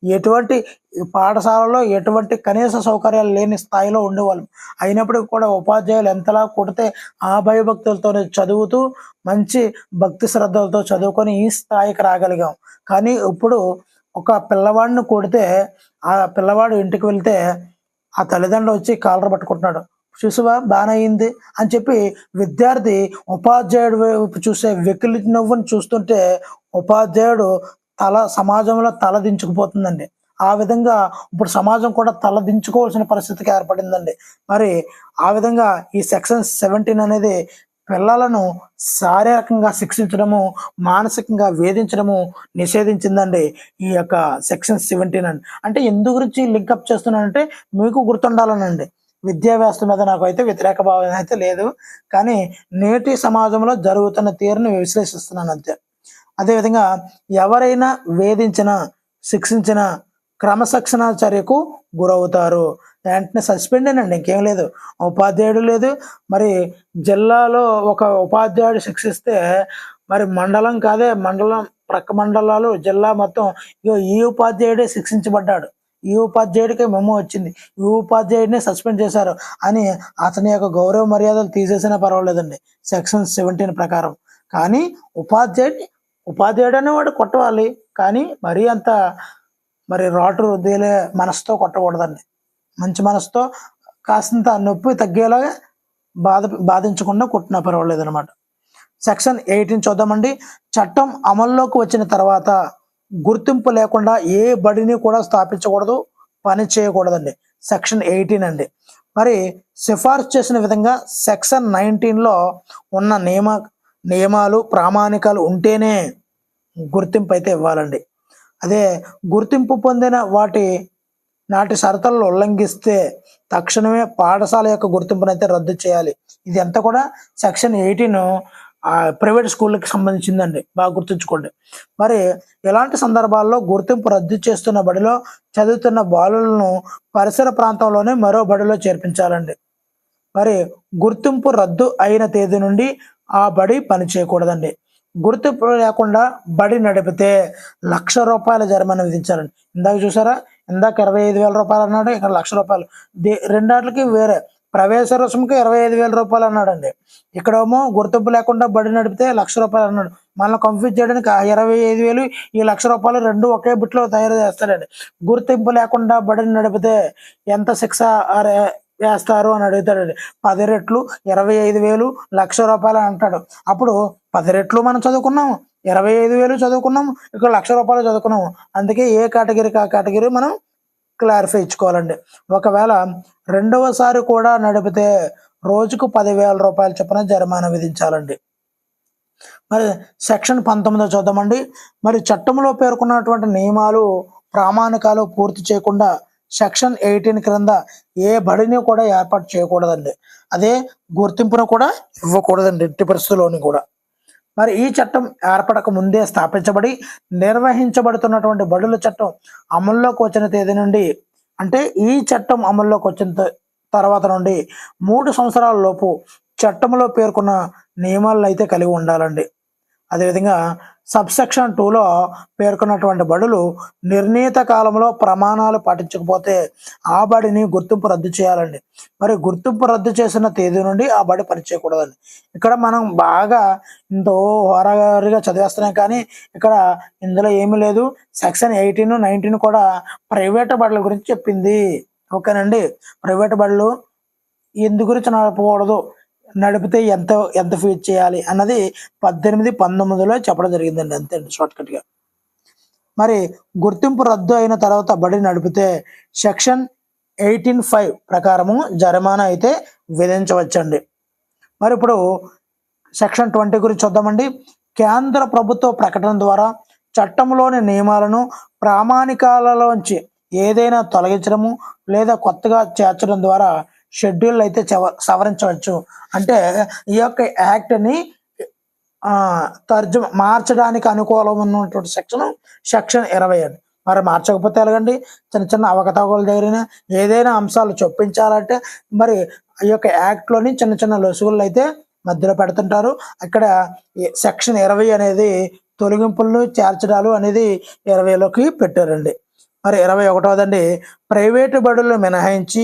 ఎటువంటి పాఠశాలలో ఎటువంటి కనీస సౌకర్యాలు లేని స్థాయిలో ఉండేవాళ్ళం. అయినప్పటికీ కూడా ఉపాధ్యాయులు ఎంతలా కొడితే ఆ భయభక్తులతో చదువుతూ మంచి భక్తి శ్రద్ధలతో చదువుకొని ఈ స్థాయికి రాగలిగాం. కానీ ఇప్పుడు ఒక పిల్లవాడిని కొడితే ఆ పిల్లవాడు ఇంటికి వెళ్తే ఆ తల్లిదండ్రులు వచ్చి కాలర్ పట్టుకుంటున్నాడు, చూసావా బాగానే అయింది అని చెప్పి విద్యార్థి ఉపాధ్యాయుడు వైపు చూసే వెకిలి నవ్వుని చూస్తుంటే ఉపాధ్యాయుడు సమాజంలో తలదించుకుపోతుందండి. ఆ విధంగా ఇప్పుడు సమాజం కూడా తలదించుకోవాల్సిన పరిస్థితికి ఏర్పడిందండి. మరి ఆ విధంగా ఈ సెక్షన్ 17 అనేది పిల్లలను శారీరకంగా శిక్షించడము, మానసికంగా వేధించడము నిషేధించిందండి ఈ యొక్క సెక్షన్ 17 అండి. అంటే ఎందు గురించి లింకప్ చేస్తున్నానంటే మీకు గుర్తుండాలనండి. విద్యా వ్యవస్థ మీద నాకు అయితే వ్యతిరేక భావం అయితే లేదు, కానీ నేటి సమాజంలో జరుగుతున్న తీరుని విశ్లేషిస్తున్నాను అంతే. అదేవిధంగా ఎవరైనా వేధించిన, శిక్షించిన క్రమశిక్షణ చర్యకు గురవుతారు. వెంటనే సస్పెండ్ అండి, ఇంకేం లేదు. ఉపాధ్యాయుడు లేదు. మరి జిల్లాలో ఒక ఉపాధ్యాయుడు శిక్షిస్తే మరి మండలం కాదే, ప్రక్క మండలాలు, జిల్లా మొత్తం ఈ ఉపాధ్యాయుడే శిక్షించబడ్డాడు, ఈ ఉపాధ్యాయుడికి మెమో వచ్చింది, ఈ ఉపాధ్యాయుడిని సస్పెండ్ చేశారు అని అతని యొక్క గౌరవ మర్యాదలు తీసేసినా పర్వాలేదండి సెక్షన్ 17 ప్రకారం. కానీ ఉపాధ్యాయుడు అనేవాడు కొట్టవాలి, కానీ మరీ అంత రాటు రుద్దేలే మనసుతో కొట్టకూడదండి. మంచి మనసుతో కాసింత నొప్పి తగ్గేలాగా బాధించకుండా కొట్టినా పర్వాలేదు అనమాట. సెక్షన్ 18 చూద్దామండి. చట్టం అమల్లోకి వచ్చిన తర్వాత గుర్తింపు లేకుండా ఏ బడిని కూడా స్థాపించకూడదు, పని చేయకూడదండి. సెక్షన్ 18 అండి. మరి సిఫార్సు చేసిన విధంగా సెక్షన్ 19లో ఉన్న నియమాలు ప్రామాణికాలు ఉంటేనే గుర్తింపు అయితే ఇవ్వాలండి. అదే గుర్తింపు పొందిన నాటి షరతులను ఉల్లంఘిస్తే తక్షణమే పాఠశాల యొక్క గుర్తింపునైతే రద్దు చేయాలి. ఇది అంతా కూడా సెక్షన్ 18 ప్రైవేట్ స్కూళ్ళకి సంబంధించిందండి, బాగా గుర్తుంచుకోండి. మరి ఇలాంటి సందర్భాల్లో గుర్తింపు రద్దు చేస్తున్న బడిలో చదువుతున్న బాలులను పరిసర ప్రాంతంలోనే మరో బడిలో చేర్పించాలండి. మరి గుర్తింపు రద్దు అయిన తేదీ నుండి ఆ బడి పని చేయకూడదండి. గుర్తింపు లేకుండా బడి నడిపితే ₹1,00,000 జరిమానా విధించాలండి. ఇందాక చూసారా, ఇందాక 25,000 అన్నాడు, ఇక్కడ ₹1,00,000. రెండాట్లకి వేరే. ప్రవేశ రుసుముకి ₹25,000 అన్నాడండి. ఇక్కడేమో గుర్తింపు లేకుండా బడి నడిపితే ₹1,00,000 అన్నాడు. మనల్ని కన్ఫ్యూజ్ చేయడానికి ఆ 25,000 ఈ ₹1,00,000 రెండు ఒకే బిట్లో తయారు చేస్తాడండి. గుర్తింపు లేకుండా బడిని నడిపితే ఎంత శిక్ష వేస్తారు అని అడుగుతాడండి. 10 రెట్లు 25,000 ₹1,00,000 అంటాడు. అప్పుడు 10 రెట్లు మనం చదువుకున్నాము, 25,000 చదువుకున్నాము, ఇక్కడ ₹1,00,000 చదువుకున్నాము. అందుకే ఏ కేటగిరీకి ఆ కేటగిరీ మనం క్లారిఫై ఇచ్చుకోవాలండి. ఒకవేళ రెండవసారి కూడా నడిపితే రోజుకు ₹10,000 చొప్పున జరిమానా విధించాలండి. మరి సెక్షన్ 19 చూద్దామండి. మరి చట్టంలో పేర్కొన్నటువంటి నియమాలు ప్రామాణికాలు పూర్తి చేయకుండా సెక్షన్ 18 క్రింద ఏ బడిని కూడా ఏర్పాటు చేయకూడదండి. అదే గుర్తింపును కూడా ఇవ్వకూడదండి ఎట్టి పరిస్థితుల్లోని కూడా. మరి ఈ చట్టం ఏర్పడక ముందే స్థాపించబడి నిర్వహించబడుతున్నటువంటి బడుల చట్టం అమల్లోకి వచ్చిన తేదీ నుండి, అంటే ఈ చట్టం అమల్లోకి వచ్చిన తర్వాత నుండి 3 సంవత్సరాల లోపు చట్టంలో పేర్కొన్న నియమాలను అయితే కలిగి ఉండాలండి. అదేవిధంగా సబ్సెక్షన్ 2లో పేర్కొన్నటువంటి బడులు నిర్ణీత కాలంలో ప్రమాణాలు పాటించకపోతే ఆ బడిని గుర్తింపు రద్దు చేయాలండి. మరి గుర్తింపు రద్దు చేసిన తేదీ నుండి ఆ బడి పనిచేయకూడదండి. ఇక్కడ మనం బాగా ఇంత హోరాగారిగా చదివేస్తున్నాం, కానీ ఇక్కడ ఇందులో ఏమీ లేదు. సెక్షన్ 18, 19 కూడా ప్రైవేట్ బడుల గురించి చెప్పింది. ఓకేనండి. ప్రైవేట్ బడులు ఎందు గురించి నడపకూడదు, నడిపితే ఎంత ఎంత ఫీజు చేయాలి అన్నది 18, 19లో చెప్పడం జరిగిందండి. అంతే అండి, షార్ట్కట్గా. మరి గుర్తింపు రద్దు అయిన తర్వాత బడి నడిపితే సెక్షన్ 18(5) ప్రకారము జరిమానా అయితే విధించవచ్చండి. మరి ఇప్పుడు సెక్షన్ 20 గురించి చూద్దామండి. కేంద్ర ప్రభుత్వ ప్రకటన ద్వారా చట్టంలోని నియమాలను ప్రామాణికాలలోంచి ఏదైనా తొలగించడము లేదా కొత్తగా చేర్చడం ద్వారా షెడ్యూల్ అయితే సవరించవచ్చు. అంటే ఈ యొక్క యాక్ట్ని మార్చడానికి అనుకూలం ఉన్నటువంటి సెక్షన్ 20 అండి. మరి మార్చకపోతే ఎలాగండి? చిన్న చిన్న అవకతవకలు జరిగిన ఏదైనా అంశాలు చొప్పించాలంటే మరి ఈ యొక్క యాక్ట్లోని చిన్న చిన్న లొసుగులు అయితే మధ్యలో పెడుతుంటారు. అక్కడ సెక్షన్ 20 అనేది తొలగింపులను చేర్చడాలు అనేది 20లోకి పెట్టారండి. మరి 21వదండి, ప్రైవేటు బడులను మినహాయించి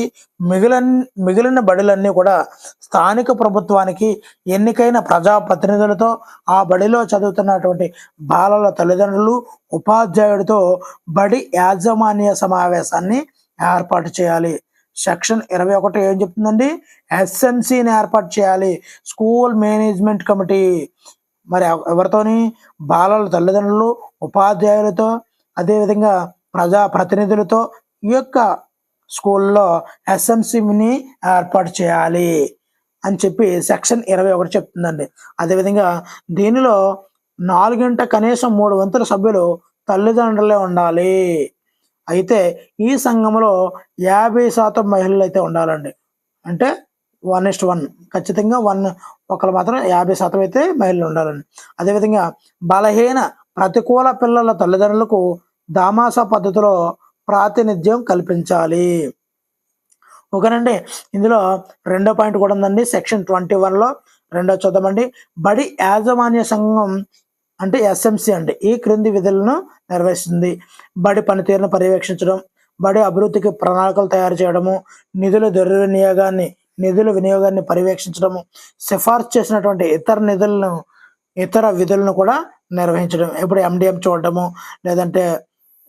మిగిలిన బడులన్నీ కూడా స్థానిక ప్రభుత్వానికి ఎన్నికైన ప్రజాప్రతినిధులతో ఆ బడిలో చదువుతున్నటువంటి బాలల తల్లిదండ్రులు ఉపాధ్యాయుడితో బడి యాజమాన్య సమావేశాన్ని ఏర్పాటు చేయాలి. సెక్షన్ 21 ఏం చెప్తుందండి? SMCని ఏర్పాటు చేయాలి, స్కూల్ మేనేజ్మెంట్ కమిటీ. మరి ఎవరితోని? బాలల తల్లిదండ్రులు, ఉపాధ్యాయులతో, అదేవిధంగా ప్రజాప్రతినిధులతో ఈ యొక్క స్కూల్లో SMCని ఏర్పాటు చేయాలి అని చెప్పి సెక్షన్ 21 చెప్తుందండి. అదేవిధంగా దీనిలో 4 కనీసం 3 వంతుల సభ్యులు తల్లిదండ్రులే ఉండాలి. అయితే ఈ సంఘంలో 50% మహిళలు అయితే ఉండాలండి. అంటే 1:1, ఖచ్చితంగా ఒకరు మాత్రం 50% అయితే మహిళలు ఉండాలండి. అదేవిధంగా బలహీన ప్రతికూల పిల్లల తల్లిదండ్రులకు దామాసా పద్ధతిలో ప్రాతినిధ్యం కల్పించాలి. ఓకేనండి. ఇందులో రెండో పాయింట్ కూడా ఉందండి. సెక్షన్ 21లో రెండో చూద్దామండి. బడి యాజమాన్య సంఘం అంటే SMC అండి ఈ క్రింది విధులను నిర్వహిస్తుంది. బడి పనితీరును పర్యవేక్షించడం, బడి అభివృద్ధికి ప్రణాళికలు తయారు చేయడము, నిధుల వినియోగాన్ని పర్యవేక్షించడము, సిఫార్సు చేసినటువంటి ఇతర విధులను కూడా నిర్వహించడం. ఇప్పుడు MDM చూడడము, లేదంటే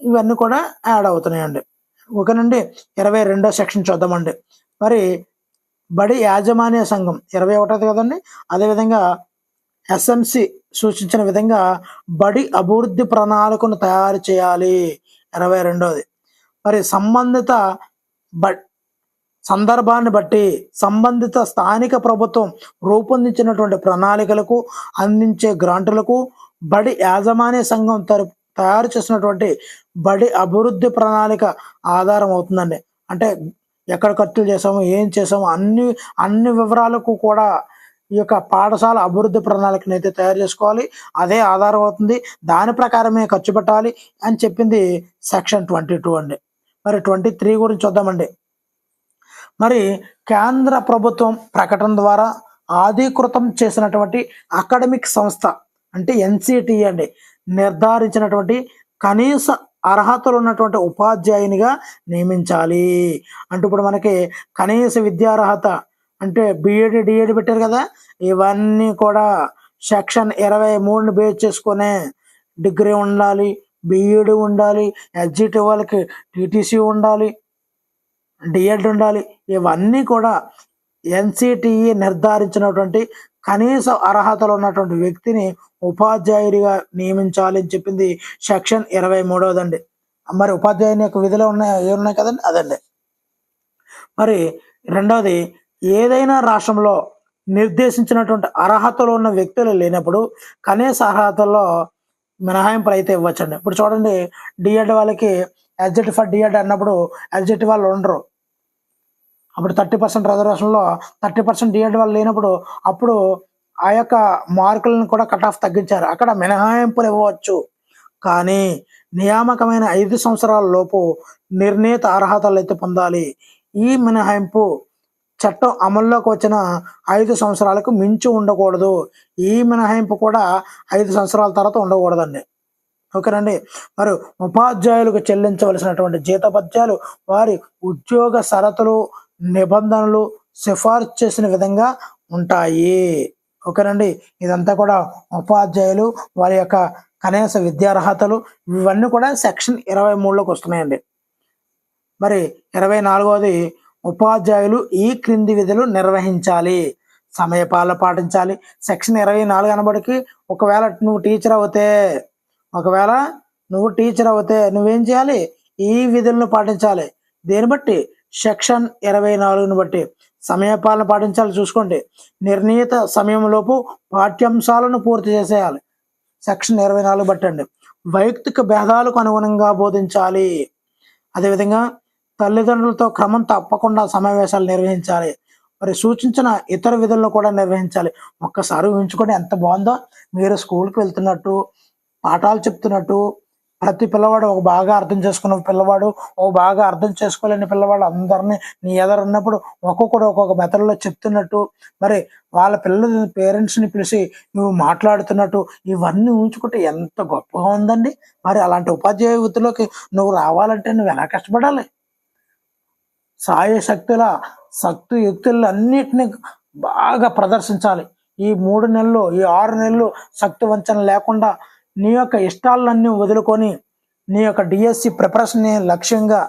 ఇవన్నీ కూడా యాడ్ అవుతున్నాయండి. ఓకేనండి. 22వ సెక్షన్ చూద్దామండి. మరి బడి యాజమాన్య సంఘం 21 కదండి. అదేవిధంగా SMC సూచించిన విధంగా బడి అభివృద్ధి ప్రణాళికను తయారు చేయాలి. 22వది. మరి సందర్భాన్ని బట్టి సంబంధిత స్థానిక ప్రభుత్వం రూపొందించినటువంటి ప్రణాళికలకు అందించే గ్రాంటులకు బడి యాజమాన్య సంఘం తయారు చేసినటువంటి బడి అభివృద్ధి ప్రణాళిక ఆధారం అవుతుందండి. అంటే ఎక్కడ ఖర్చులు చేసాము, ఏం చేసాము, అన్ని వివరాలకు కూడా ఈ యొక్క పాఠశాల అభివృద్ధి ప్రణాళికను అయితే తయారు చేసుకోవాలి, అదే ఆధారం అవుతుంది, దాని ప్రకారమే ఖర్చు పెట్టాలి అని చెప్పింది సెక్షన్ 22 అండి. మరి 23 గురించి చూద్దామండి. మరి కేంద్ర ప్రభుత్వం ప్రకటన ద్వారా ఆధీకృతం చేసినటువంటి అకాడమిక్ సంస్థ అంటే ఎన్సిటి అండి నిర్ధారించినటువంటి కనీస అర్హతలు ఉన్నటువంటి ఉపాధ్యాయునిగా నియమించాలి. అంటే ఇప్పుడు మనకి కనీస విద్యార్హత అంటే బిఎడ్ డిఎడ్ పెట్టారు కదా, ఇవన్నీ కూడా సెక్షన్ 23ని బేస్ చేసుకునే డిగ్రీ ఉండాలి, బిఎడ్ ఉండాలి, ఎస్జిటి వాళ్ళకి టీటీసీ ఉండాలి, డిఎడ్ ఉండాలి. ఇవన్నీ కూడా ఎన్సిటిఈ నిర్ధారించినటువంటి కనీస అర్హతలు ఉన్నటువంటి వ్యక్తిని ఉపాధ్యాయుడిగా నియమించాలి అని చెప్పింది సెక్షన్ 23దండి. మరి ఉపాధ్యాయుని యొక్క విధులు ఏమున్నాయి కదండి, అదండి. మరి రెండవది, ఏదైనా రాష్ట్రంలో నిర్దేశించినటువంటి అర్హతలు ఉన్న వ్యక్తులు లేనప్పుడు కనీస అర్హతల్లో మినహాయింపులు అయితే ఇవ్వచ్చండి. ఇప్పుడు చూడండి, డిఎడ్ వాళ్ళకి ఎస్జిటి ఫర్ డిఎడ్ అన్నప్పుడు ఎస్జిటి వాళ్ళు ఉండరు, అప్పుడు 30% రిజర్వేషన్లో 30% డిఎడ్ వాళ్ళు లేనప్పుడు అప్పుడు ఆ యొక్క మార్కులను కూడా కట్ ఆఫ్ తగ్గించారు, అక్కడ మినహాయింపులు ఇవ్వవచ్చు. కానీ నియామకమైన 5 సంవత్సరాల లోపు నిర్ణీత అర్హతలు అయితే పొందాలి. ఈ మినహాయింపు చట్టం అమల్లోకి వచ్చిన 5 సంవత్సరాలకు మించి ఉండకూడదు. ఈ మినహాయింపు కూడా 5 సంవత్సరాల తర్వాత ఉండకూడదండి. ఓకేనండి. మరి ఉపాధ్యాయులకు చెల్లించవలసినటువంటి జీతభత్యాలు వారి ఉద్యోగ షరతులు నిబంధనలు సిఫార్సు చేసిన విధంగా ఉంటాయి. ఓకేనండి. ఇదంతా కూడా ఉపాధ్యాయులు వారి యొక్క కనీస విద్యార్హతలు ఇవన్నీ కూడా సెక్షన్ 23లోకి వస్తున్నాయండి. మరి 24వది, ఉపాధ్యాయులు ఈ క్రింది విధులు నిర్వహించాలి. సమయపాలన పాటించాలి. సెక్షన్ 24 అనబడికి ఒకవేళ నువ్వు టీచర్ అవుతే నువ్వేం చేయాలి, ఈ విధులను పాటించాలి. దేని బట్టి, సెక్షన్ 24ని బట్టి సమయపాలన పాటించాలి. చూసుకోండి, నిర్ణీత సమయంలోపు పాఠ్యాంశాలను పూర్తి చేసేయాలి. సెక్షన్ 24 బట్టి అండి. వైయక్తిక భేదాలకు అనుగుణంగా బోధించాలి. అదేవిధంగా తల్లిదండ్రులతో క్రమం తప్పకుండా సమావేశాలు నిర్వహించాలి. మరి సూచించిన ఇతర విధులను కూడా నిర్వహించాలి. ఒక్కసారి ఊహించుకోండి ఎంత బాగుందో, మీరు స్కూల్కి వెళ్తున్నట్టు పాఠాలు చెప్తున్నట్టు ప్రతి పిల్లవాడు ఒక బాగా అర్థం చేసుకున్న పిల్లవాడు, ఒక బాగా అర్థం చేసుకోలేని పిల్లవాడు అందరినీ నీ ఎదురు ఉన్నప్పుడు ఒక్కొక్కడు ఒక్కొక్క మెథడ్లో చెప్తున్నట్టు, మరి వాళ్ళ పిల్లల పేరెంట్స్ని పిలిచి నువ్వు మాట్లాడుతున్నట్టు, ఇవన్నీ ఊహించుకుంటే ఎంత గొప్పగా ఉందండి. మరి అలాంటి ఉపాధ్యాయ వృత్తిలోకి నువ్వు రావాలంటే నువ్వు ఎలా కష్టపడాలి. శక్తి యుక్తులు అన్నిటినీ బాగా ప్రదర్శించాలి. ఈ 3 నెలలు, ఈ 6 నెలలు శక్తి వంచన లేకుండా నీ యొక్క ఇష్టాలన్నీ వదులుకొని నీ యొక్క డిఎస్సి ప్రిపరేషన్ లక్ష్యంగా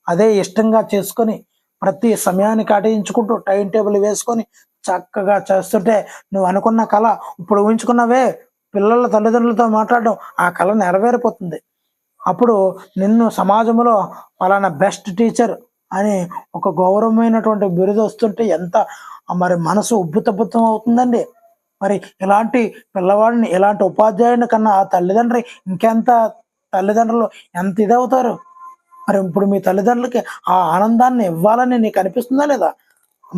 అదే ఇష్టంగా చేసుకొని ప్రతి సమయాన్ని కేటాయించుకుంటూ టైం టేబుల్ వేసుకొని చక్కగా చేస్తుంటే నువ్వు అనుకున్న కళ ఇప్పుడు ఊహించుకున్నవే పిల్లల తల్లిదండ్రులతో మాట్లాడడం, ఆ కళ నెరవేరిపోతుంది. అప్పుడు నిన్ను సమాజంలో పలానా బెస్ట్ టీచర్ అని ఒక గౌరవమైనటువంటి బిరుదు వస్తుంటే ఎంత మరి మనసు ఉబ్బుతబ్బుతం అవుతుందండి. మరి ఇలాంటి పిల్లవాడిని, ఇలాంటి ఉపాధ్యాయుని కన్నా ఆ తల్లిదండ్రులు ఎంత ఇదవుతారు. మరి ఇప్పుడు మీ తల్లిదండ్రులకి ఆ ఆనందాన్ని ఇవ్వాలని నీకు అనిపిస్తుందా లేదా?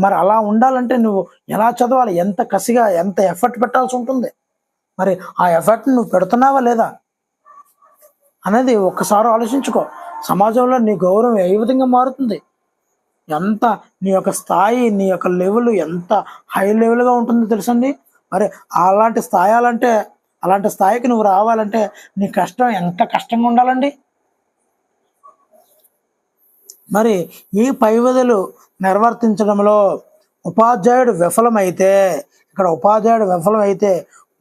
మరి అలా ఉండాలంటే నువ్వు ఎలా చదవాలి, ఎంత కసిగా, ఎంత ఎఫర్ట్ పెట్టాల్సి ఉంటుంది. మరి ఆ ఎఫర్ట్ నువ్వు పెడుతున్నావా లేదా అనేది ఒక్కసారి ఆలోచించుకో. సమాజంలో నీ గౌరవం ఏ విధంగా మారుతుంది, ఎంత నీ యొక్క స్థాయి, నీ యొక్క లెవెల్ ఎంత హై లెవెల్గా ఉంటుందో తెలుసండి. మరి అలాంటి స్థాయికి నువ్వు రావాలంటే నీ కష్టం ఎంత కష్టంగా ఉండాలండి. మరి ఈ పై విధులు నిర్వర్తించడంలో ఉపాధ్యాయుడు విఫలమైతే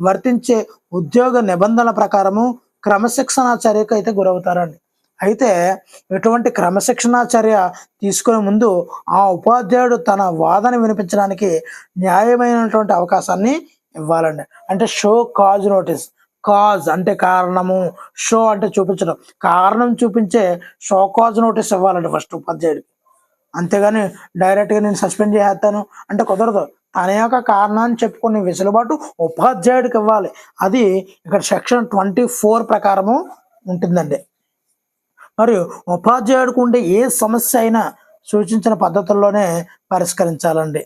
వర్తించే ఉద్యోగ నిబంధనల ప్రకారము క్రమశిక్షణ చర్యకు అయితే గురవుతారండి. అయితే ఎటువంటి క్రమశిక్షణ చర్య తీసుకునే ముందు ఆ ఉపాధ్యాయుడు తన వాదన వినిపించడానికి న్యాయమైనటువంటి అవకాశాన్ని ఇవ్వాలండి. అంటే షో కాజ్ నోటీస్. కాజ్ అంటే కారణము, షో అంటే చూపించడం, కారణం చూపించే షో కాజ్ నోటీస్ ఇవ్వాలండి ఫస్ట్ ఉపాధ్యాయుడికి. అంతేగాని డైరెక్ట్గా నేను సస్పెండ్ చేసేస్తాను అంటే కుదరదు. తన యొక్క కారణాన్ని చెప్పుకునే వెసులుబాటు ఉపాధ్యాయుడికి ఇవ్వాలి. అది ఇక్కడ సెక్షన్ 24 ప్రకారము ఉంటుందండి. మరియు ఉపాధ్యాయుడికి ఉండే ఏ సమస్య అయినా సూచించిన పద్ధతుల్లోనే పరిష్కరించాలండి.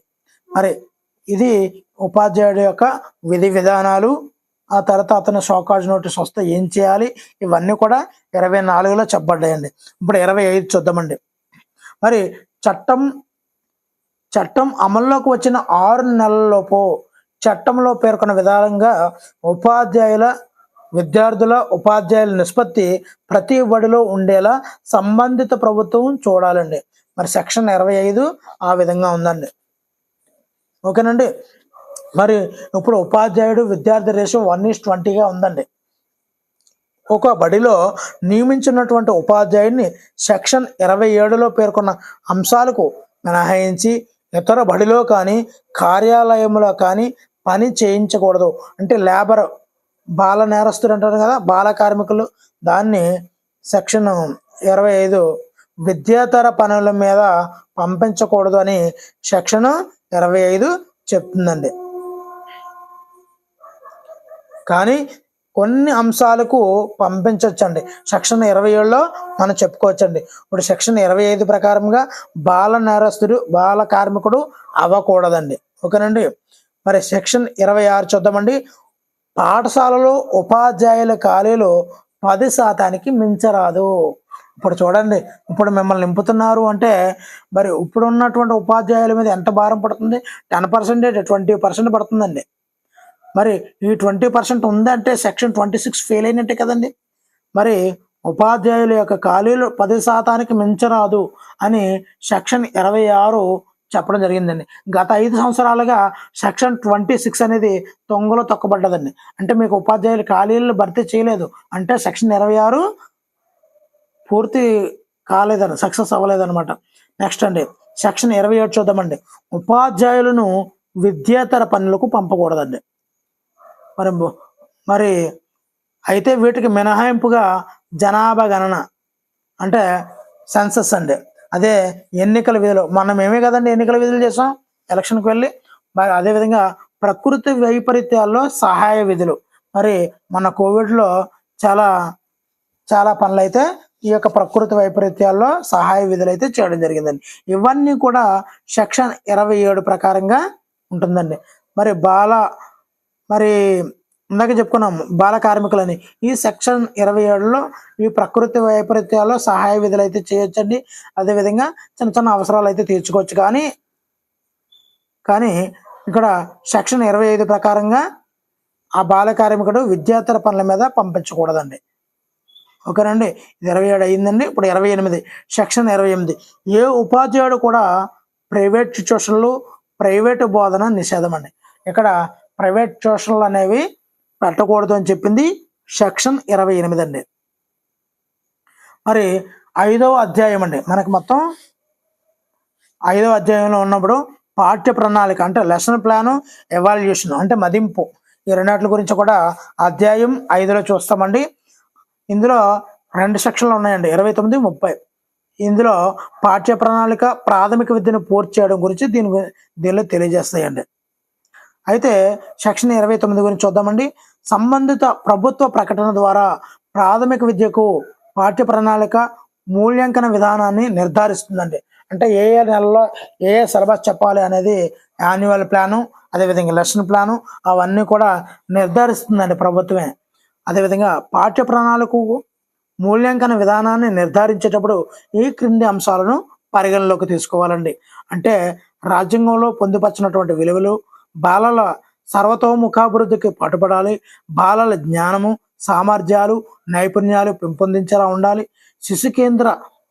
మరి ఇది ఉపాధ్యాయుడి యొక్క విధి విధానాలు, ఆ తర్వాత అతను షోకాజ్ నోటీస్ వస్తే ఏం చేయాలి, ఇవన్నీ కూడా 24లో చెప్పబడ్డాయండి. ఇప్పుడు 25 చూద్దామండి. మరి చట్టం అమల్లోకి వచ్చిన 6 నెలలలోపు చట్టంలో పేర్కొన్న విధానంగా విద్యార్థుల ఉపాధ్యాయుల నిష్పత్తి ప్రతి బడిలో ఉండేలా సంబంధిత ప్రభుత్వం చూడాలండి. మరి సెక్షన్ 25 ఆ విధంగా ఉందండి. ఓకేనండి. మరి ఇప్పుడు ఉపాధ్యాయుడు విద్యార్థి రేషియో 1:20గా ఉందండి. ఒక బడిలో నియమించినటువంటి ఉపాధ్యాయుడిని సెక్షన్ 27లో పేర్కొన్న అంశాలకు మినహాయించి ఇతర బడిలో కానీ కార్యాలయంలో కానీ పని చేయించకూడదు. అంటే లేబర్, బాల నేరస్తులు అంటారు కదా, బాల కార్మికులు, దాన్ని సెక్షన్ 25 విద్యేతర పనుల మీద పంపించకూడదు అని సెక్షన్ 25 చెప్తుందండి. కానీ కొన్ని అంశాలకు పంపించవచ్చండి. సెక్షన్ 27లో మనం చెప్పుకోవచ్చండి. ఇప్పుడు సెక్షన్ 25 ప్రకారంగా బాల నేరస్తుడు, బాల కార్మికుడు అవ్వకూడదండి. ఓకేనండి. మరి సెక్షన్ 26 చూద్దామండి. పాఠశాలలో ఉపాధ్యాయుల ఖాళీలు 10% మించరాదు. ఇప్పుడు చూడండి, ఇప్పుడు మిమ్మల్ని నింపుతున్నారు అంటే మరి ఇప్పుడు ఉన్నటువంటి ఉపాధ్యాయుల మీద ఎంత భారం పడుతుంది? 10%, 20% పడుతుందండి. మరి ఈ 20% ఉందంటే సెక్షన్ 26 ఫెయిల్ అయినట్టే కదండి. మరి ఉపాధ్యాయుల యొక్క ఖాళీలు 10% మించరాదు అని సెక్షన్ 26 చెప్పడం జరిగిందండి. గత 5 సంవత్సరాలుగా సెక్షన్ 26 అనేది తొంగలో తొక్కబడ్డదండి. అంటే మీకు ఉపాధ్యాయుల ఖాళీలు భర్తీ చేయలేదు అంటే సెక్షన్ 26 పూర్తి కాలేదని, సక్సెస్ అవ్వలేదన్నమాట. నెక్స్ట్ అండి, సెక్షన్ 27 చూద్దామండి. ఉపాధ్యాయులను విద్యేతర పనులకు పంపకూడదండి. మరి అయితే వీటికి మినహాయింపుగా జనాభా గణన అంటే సెన్సస్ అండి, అదే ఎన్నికల విధులు, మనం ఏమే కదండి ఎన్నికల విధులు చేసాం ఎలక్షన్కి వెళ్ళి. మరి అదేవిధంగా ప్రకృతి వైపరీత్యాల్లో సహాయ విధులు, మరి మన కోవిడ్లో చాలా పనులు అయితే ఈ యొక్క ప్రకృతి వైపరీత్యాల్లో సహాయ విధులు అయితే చేయడం జరిగిందండి. ఇవన్నీ కూడా సెక్షన్ 27 ప్రకారంగా ఉంటుందండి. మరి ఇందాక చెప్పుకున్నాం బాల కార్మికులని. ఈ సెక్షన్ 27లో ఈ ప్రకృతి వైపరీత్యాల్లో సహాయ విధులు అయితే చేయొచ్చండి. అదేవిధంగా చిన్న చిన్న అవసరాలు అయితే తీర్చుకోవచ్చు. కానీ ఇక్కడ సెక్షన్ 25 ప్రకారంగా ఆ బాల కార్మికుడు విద్యార్థుల పనుల మీద పంపించకూడదండి. ఓకేనండి. 27 అయిందండి. ఇప్పుడు 28 సెక్షన్ 28. ఏ ఉపాధ్యాయుడు కూడా ప్రైవేట్ ట్యూషన్లు, ప్రైవేటు బోధన నిషేధం అండి. ఇక్కడ ప్రైవేట్ ట్యూషన్లు అనేవి పెట్టకూడదు అని చెప్పింది సెక్షన్ 28 అండి. మరి 5వ అధ్యాయం అండి, మనకి మొత్తం 5వ అధ్యాయంలో ఉన్నప్పుడు పాఠ్య ప్రణాళిక అంటే లెసన్ ప్లాను, ఎవాల్యుయేషన్ అంటే మదింపు, ఈ రెండింటి గురించి కూడా అధ్యాయం 5లో చూస్తామండి. ఇందులో 2 సెక్షన్లు ఉన్నాయండి, 29, 30. ఇందులో పాఠ్య ప్రణాళిక ప్రాథమిక విద్యను పూర్తి చేయడం గురించి దీనిలో తెలియజేస్తాయండి. అయితే సెక్షన్ 29 గురించి చూద్దామండి. సంబంధిత ప్రభుత్వ ప్రకటన ద్వారా ప్రాథమిక విద్యకు పాఠ్య ప్రణాళిక మూల్యాంకన విధానాన్ని నిర్ధారిస్తుందండి. అంటే ఏ నెలలో ఏ సిలబస్ చెప్పాలి అనేది యాన్యువల్ ప్లాను, అదేవిధంగా లెసన్ ప్లాను అవన్నీ కూడా నిర్ధారిస్తుందండి ప్రభుత్వమే. అదేవిధంగా పాఠ్య ప్రణాళికకు మూల్యాంకన విధానాన్ని నిర్ధారించేటప్పుడు ఈ క్రింది అంశాలను పరిగణలోకి తీసుకోవాలండి. అంటే రాజ్యాంగంలో పొందుపరిచినటువంటి విలువలు, బాలల సర్వతోముఖాభివృద్ధికి పాటుపడాలి, బాలల జ్ఞానము, సామర్థ్యాలు, నైపుణ్యాలు పెంపొందించేలా ఉండాలి, శిశు కేంద్ర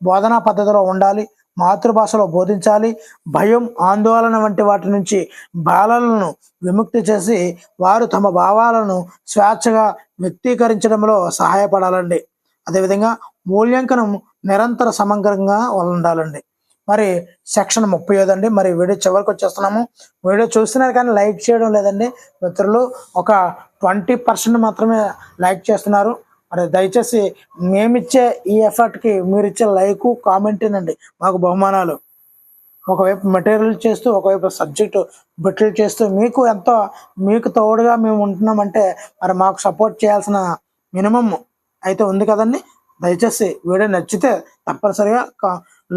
బోధనా పద్ధతిలో ఉండాలి, మాతృభాషలో బోధించాలి, భయం, ఆందోళన వంటి వాటి నుంచి బాలలను విముక్తి చేసి వారు తమ భావాలను స్వేచ్ఛగా వ్యక్తీకరించడంలో సహాయపడాలండి. అదేవిధంగా మూల్యాంకనం నిరంతర సమగ్రంగా ఉండాలండి. మరి సెక్షన్ 35 అండి. మరి వీడియో చివరికి వచ్చేస్తున్నాము. వీడియో చూస్తున్నారు కానీ లైక్ చేయడం లేదండి మిత్రులు. ఒక 20% మాత్రమే లైక్ చేస్తున్నారు. మరి దయచేసి మేమిచ్చే ఈ ఎఫర్ట్కి మీరు ఇచ్చే లైకు, కామెంటేనండి మాకు బహుమానాలు. ఒకవైపు మెటీరియల్ చేస్తూ, ఒకవైపు సబ్జెక్టు బిట్లు చేస్తూ మీకు తోడుగా మేము ఉంటున్నామంటే మరి మాకు సపోర్ట్ చేయాల్సిన మినిమం అయితే ఉంది కదండి. దయచేసి వీడియో నచ్చితే తప్పనిసరిగా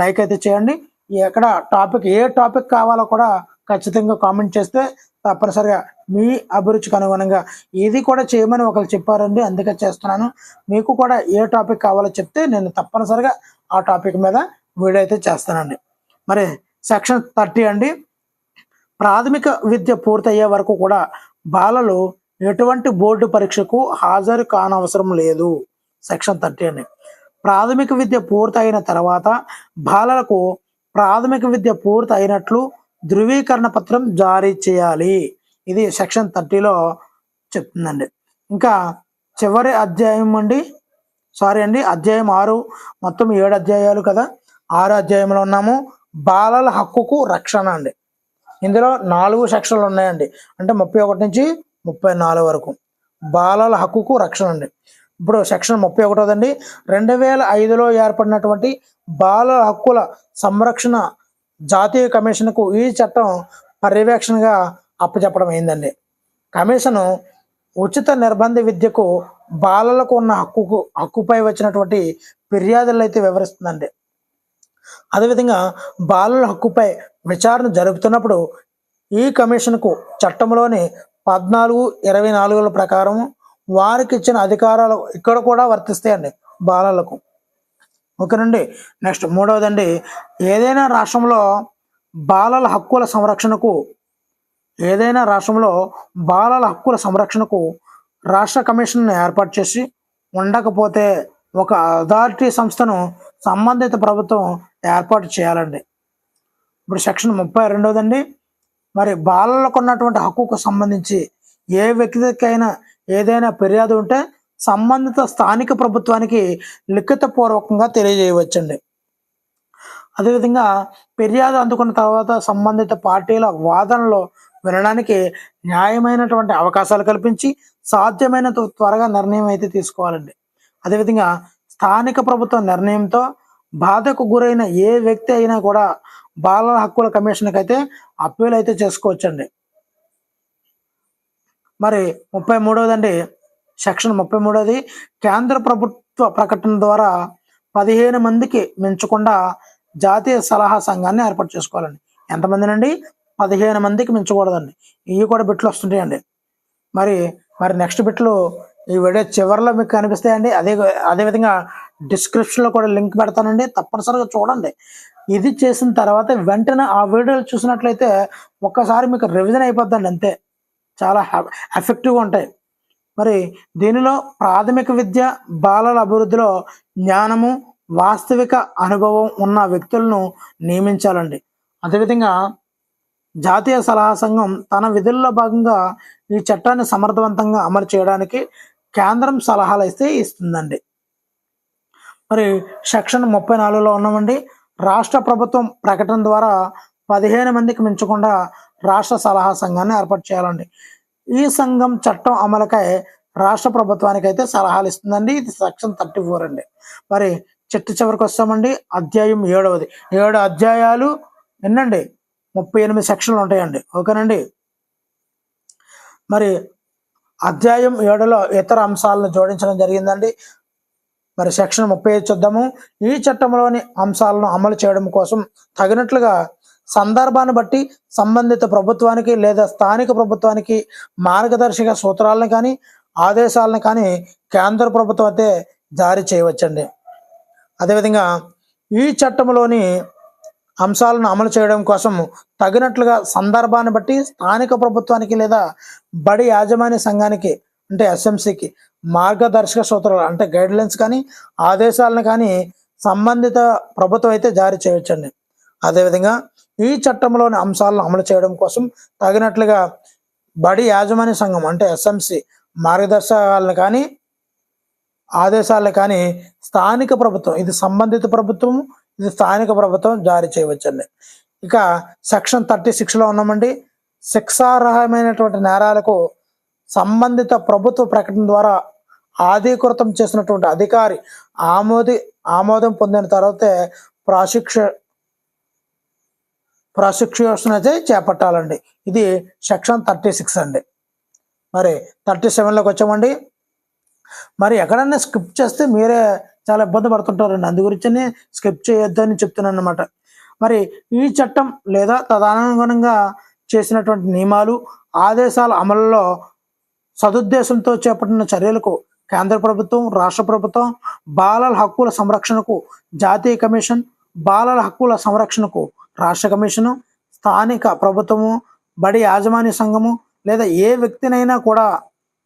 లైక్ అయితే చేయండి. ఏ టాపిక్ కావాలో కూడా ఖచ్చితంగా కామెంట్ చేస్తే తప్పనిసరిగా మీ అభిరుచికి అనుగుణంగా ఇది కూడా చేయమని ఒకరు చెప్పారండి, అందుకే చేస్తున్నాను. మీకు కూడా ఏ టాపిక్ కావాలో చెప్తే నేను తప్పనిసరిగా ఆ టాపిక్ మీద వీడియో అయితే చేస్తానండి. మరి సెక్షన్ 30 అండి, ప్రాథమిక విద్య పూర్తయ్యే వరకు కూడా బాలలు ఎటువంటి బోర్డు పరీక్షకు హాజరు కానవసరం లేదు. సెక్షన్ 30 అండి, ప్రాథమిక విద్య పూర్తయిన తర్వాత బాలలకు ప్రాథమిక విద్య పూర్తి అయినట్లు ధృవీకరణ పత్రం జారీ చేయాలి. ఇది సెక్షన్ 30లో చెప్తుందండి. ఇంకా చివరి అధ్యాయం అధ్యాయం 6, మొత్తం 7 అధ్యాయాలు కదా, 6 అధ్యాయంలో ఉన్నాము. బాలల హక్కుకు రక్షణ అండి. ఇందులో 4 సెక్షన్లు ఉన్నాయండి, అంటే 31 నుంచి 34 వరకు బాలల హక్కుకు రక్షణ అండి. ఇప్పుడు సెక్షన్ 31 అండి, 2005లో ఏర్పడినటువంటి బాలల హక్కుల సంరక్షణ జాతీయ కమిషన్కు ఈ చట్టం పర్యవేక్షణగా అప్పచెప్పడం అయిందండి. కమిషను ఉచిత నిర్బంధ విద్యకు బాలలకు ఉన్న హక్కుపై వచ్చినటువంటి ఫిర్యాదులు అయితే వివరిస్తుందండి. అదేవిధంగా బాలల హక్కుపై విచారణ జరుపుతున్నప్పుడు ఈ కమిషన్కు చట్టంలోని 14(24) ప్రకారం వారికి ఇచ్చిన అధికారాలు ఇక్కడ కూడా వర్తిస్తాయండి బాలలకు. ఓకేనండి. నెక్స్ట్ 3వదండి, ఏదైనా రాష్ట్రంలో బాలల హక్కుల సంరక్షణకు రాష్ట్ర కమిషన్ ఏర్పాటు చేసి ఉండకపోతే ఒక అథారిటీ సంస్థను సంబంధిత ప్రభుత్వం ఏర్పాటు చేయాలండి. ఇప్పుడు సెక్షన్ 32అండి, మరి బాలలకు ఉన్నటువంటి హక్కుకు సంబంధించి ఏ వ్యక్తికైనా ఏదైనా ఫిర్యాదు ఉంటే సంబంధిత స్థానిక ప్రభుత్వానికి లిఖితపూర్వకంగా తెలియజేయవచ్చండి. అదేవిధంగా ఫిర్యాదు అందుకున్న తర్వాత సంబంధిత పార్టీల వాదనలో వినడానికి న్యాయమైనటువంటి అవకాశాలు కల్పించి సాధ్యమైనంత త్వరగా నిర్ణయం అయితే తీసుకోవాలండి. అదేవిధంగా స్థానిక ప్రభుత్వ నిర్ణయంతో బాధకు గురైన ఏ వ్యక్తి అయినా కూడా బాలల హక్కుల కమిషన్కి అయితే అప్పీల్ అయితే చేసుకోవచ్చండి. మరి 33వదండి, సెక్షన్ 33 కేంద్ర ప్రభుత్వ ప్రకటన ద్వారా 15 మందికి మించకుండా జాతీయ సలహా సంఘాన్ని ఏర్పాటు చేసుకోవాలండి. ఎంతమందినండి? 15 మందికి మించకూడదండి. ఇవి కూడా బిట్లు వస్తుంటాయండి. మరి నెక్స్ట్ బిట్లు ఈ వీడియో చివరిలో మీకు కనిపిస్తాయండి. అదేవిధంగా డిస్క్రిప్షన్లో కూడా లింక్ పెడతానండి, తప్పనిసరిగా చూడండి. ఇది చేసిన తర్వాత వెంటనే ఆ వీడియోలు చూసినట్లయితే ఒక్కసారి మీకు రివిజన్ అయిపోద్దండి, అంతే. చాలా ఎఫెక్టివ్గా ఉంటాయి. మరి దీనిలో ప్రాథమిక విద్య బాలల అభివృద్ధిలో జ్ఞానము వాస్తవిక అనుభవం ఉన్న వ్యక్తులను నియమించాలండి. అదేవిధంగా జాతీయ సలహా సంఘం తన విధుల్లో భాగంగా ఈ చట్టాన్ని సమర్థవంతంగా అమలు చేయడానికి కేంద్రం సలహాలు అయితే ఇస్తుందండి. మరి సెక్షన్ 34లో ఉన్నామండి, రాష్ట్ర ప్రభుత్వం ప్రకటన ద్వారా 15 మందికి మించకుండా రాష్ట్ర సలహా సంఘాన్ని ఏర్పాటు చేయాలండి. ఈ సంఘం చట్టం అమలుకై రాష్ట్ర ప్రభుత్వానికి అయితే సలహాలు ఇస్తుందండి. ఇది సెక్షన్ 34 అండి. మరి చివరికి వస్తామండి, అధ్యాయం 7. 7 అధ్యాయాలు ఎన్నండి? 38 సెక్షన్లు ఉంటాయండి. ఓకేనండి. మరి అధ్యాయం 7లో ఇతర అంశాలను జోడించడం జరిగిందండి. మరి సెక్షన్ 35 చూద్దాము. ఈ చట్టంలోని అంశాలను అమలు చేయడం కోసం తగినట్లుగా సందర్భాన్ని బట్టి సంబంధిత ప్రభుత్వానికి లేదా స్థానిక ప్రభుత్వానికి మార్గదర్శక సూత్రాలను కానీ ఆదేశాలను కానీ కేంద్ర ప్రభుత్వం అయితే జారీ చేయవచ్చండి. అదేవిధంగా ఈ చట్టంలోని అంశాలను అమలు చేయడం కోసం తగినట్లుగా సందర్భాన్ని బట్టి స్థానిక ప్రభుత్వానికి లేదా బడి యాజమాన్య సంఘానికి అంటే ఎస్ఎంసికి మార్గదర్శక సూత్రాలు అంటే గైడ్లైన్స్ కానీ ఆదేశాలను కానీ సంబంధిత ప్రభుత్వం అయితే జారీ చేయవచ్చండి. అదేవిధంగా ఈ చట్టంలోని అంశాలను అమలు చేయడం కోసం తగినట్లుగా బడి యాజమాన్య సంఘం అంటే ఎస్ఎంసి మార్గదర్శకాలను కానీ ఆదేశాలను కానీ స్థానిక ప్రభుత్వం, ఇది సంబంధిత ప్రభుత్వం, ఇది స్థానిక ప్రభుత్వం జారీ చేయవచ్చండి. ఇక సెక్షన్ 36లో ఉన్నామండి, శిక్షార్హమైనటువంటి నేరాలకు సంబంధిత ప్రభుత్వ ప్రకటన ద్వారా ఆధీకృతం చేసినటువంటి అధికారి ఆమోదం పొందిన తర్వాతే ప్రాసిక్యూషన్ అయితే చేపట్టాలండి. ఇది సెక్షన్ 36 అండి. మరి 37లోకి వచ్చామండి. మరి ఎక్కడన్నా స్కిప్ చేస్తే మీరే చాలా ఇబ్బంది పడుతుంటారండి, అందు గురించి స్కిప్ చేయొద్దు అని చెప్తున్నాను అనమాట. మరి ఈ చట్టం లేదా తదనుగుణంగా చేసినటువంటి నియమాలు, ఆదేశాల అమలులో సదుద్దేశంతో చేపట్టిన చర్యలకు కేంద్ర ప్రభుత్వం, రాష్ట్ర ప్రభుత్వం, బాలల హక్కుల సంరక్షణకు జాతీయ కమిషన్, బాలల హక్కుల సంరక్షణకు రాష్ట్ర కమిషను, స్థానిక ప్రభుత్వము, బడి యాజమాన్య సంఘము లేదా ఏ వ్యక్తినైనా కూడా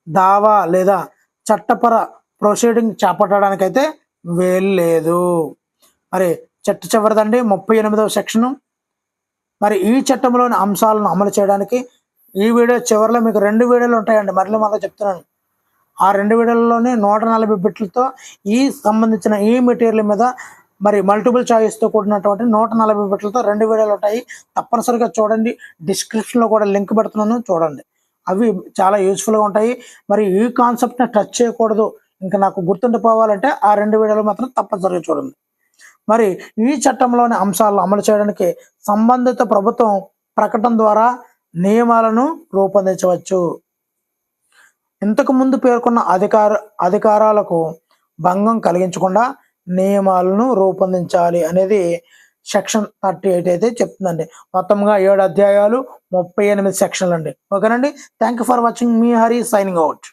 దావా లేదా చట్టపర ప్రొసీడింగ్ చేపట్టడానికైతే వీల్లేదు. మరి చట్ట చివరిదండి 38వ సెక్షను. మరి ఈ చట్టంలోని అంశాలను అమలు చేయడానికి ఈ వీడియో చివరిలో మీకు 2 వీడియోలు ఉంటాయండి. మళ్ళీ చెప్తున్నాను, ఆ 2 వీడియోలలోనే 140 బిట్లతో ఈ సంబంధించిన ఈ మెటీరియల్ మీద మరి మల్టిపుల్ చాయిస్తో కూడినటువంటి 140 బిట్లతో 2 వీడియోలు ఉంటాయి. తప్పనిసరిగా చూడండి. డిస్క్రిప్షన్లో కూడా లింక్ పెడుతున్నాను, చూడండి. అవి చాలా యూజ్ఫుల్గా ఉంటాయి. మరి ఈ కాన్సెప్ట్ని టచ్ చేయకూడదు, ఇంకా నాకు గుర్తుండిపోవాలంటే ఆ 2 వీడియోలు మాత్రం తప్పనిసరిగా చూడండి. మరి ఈ చట్టంలోని అంశాలను అమలు చేయడానికి సంబంధిత ప్రభుత్వం ప్రకటన ద్వారా నియమాలను రూపొందించవచ్చు. ఇంతకు ముందు పేర్కొన్న అధికారాలకు భంగం కలిగించకుండా నియమాలను రూపొందించాలి అనేది సెక్షన్ 38 అయితే చెప్తుందండి. మొత్తంగా 7 అధ్యాయాలు 38 సెక్షన్లు అండి. ఓకేనండి. Thank you for watching. Me Hari signing out.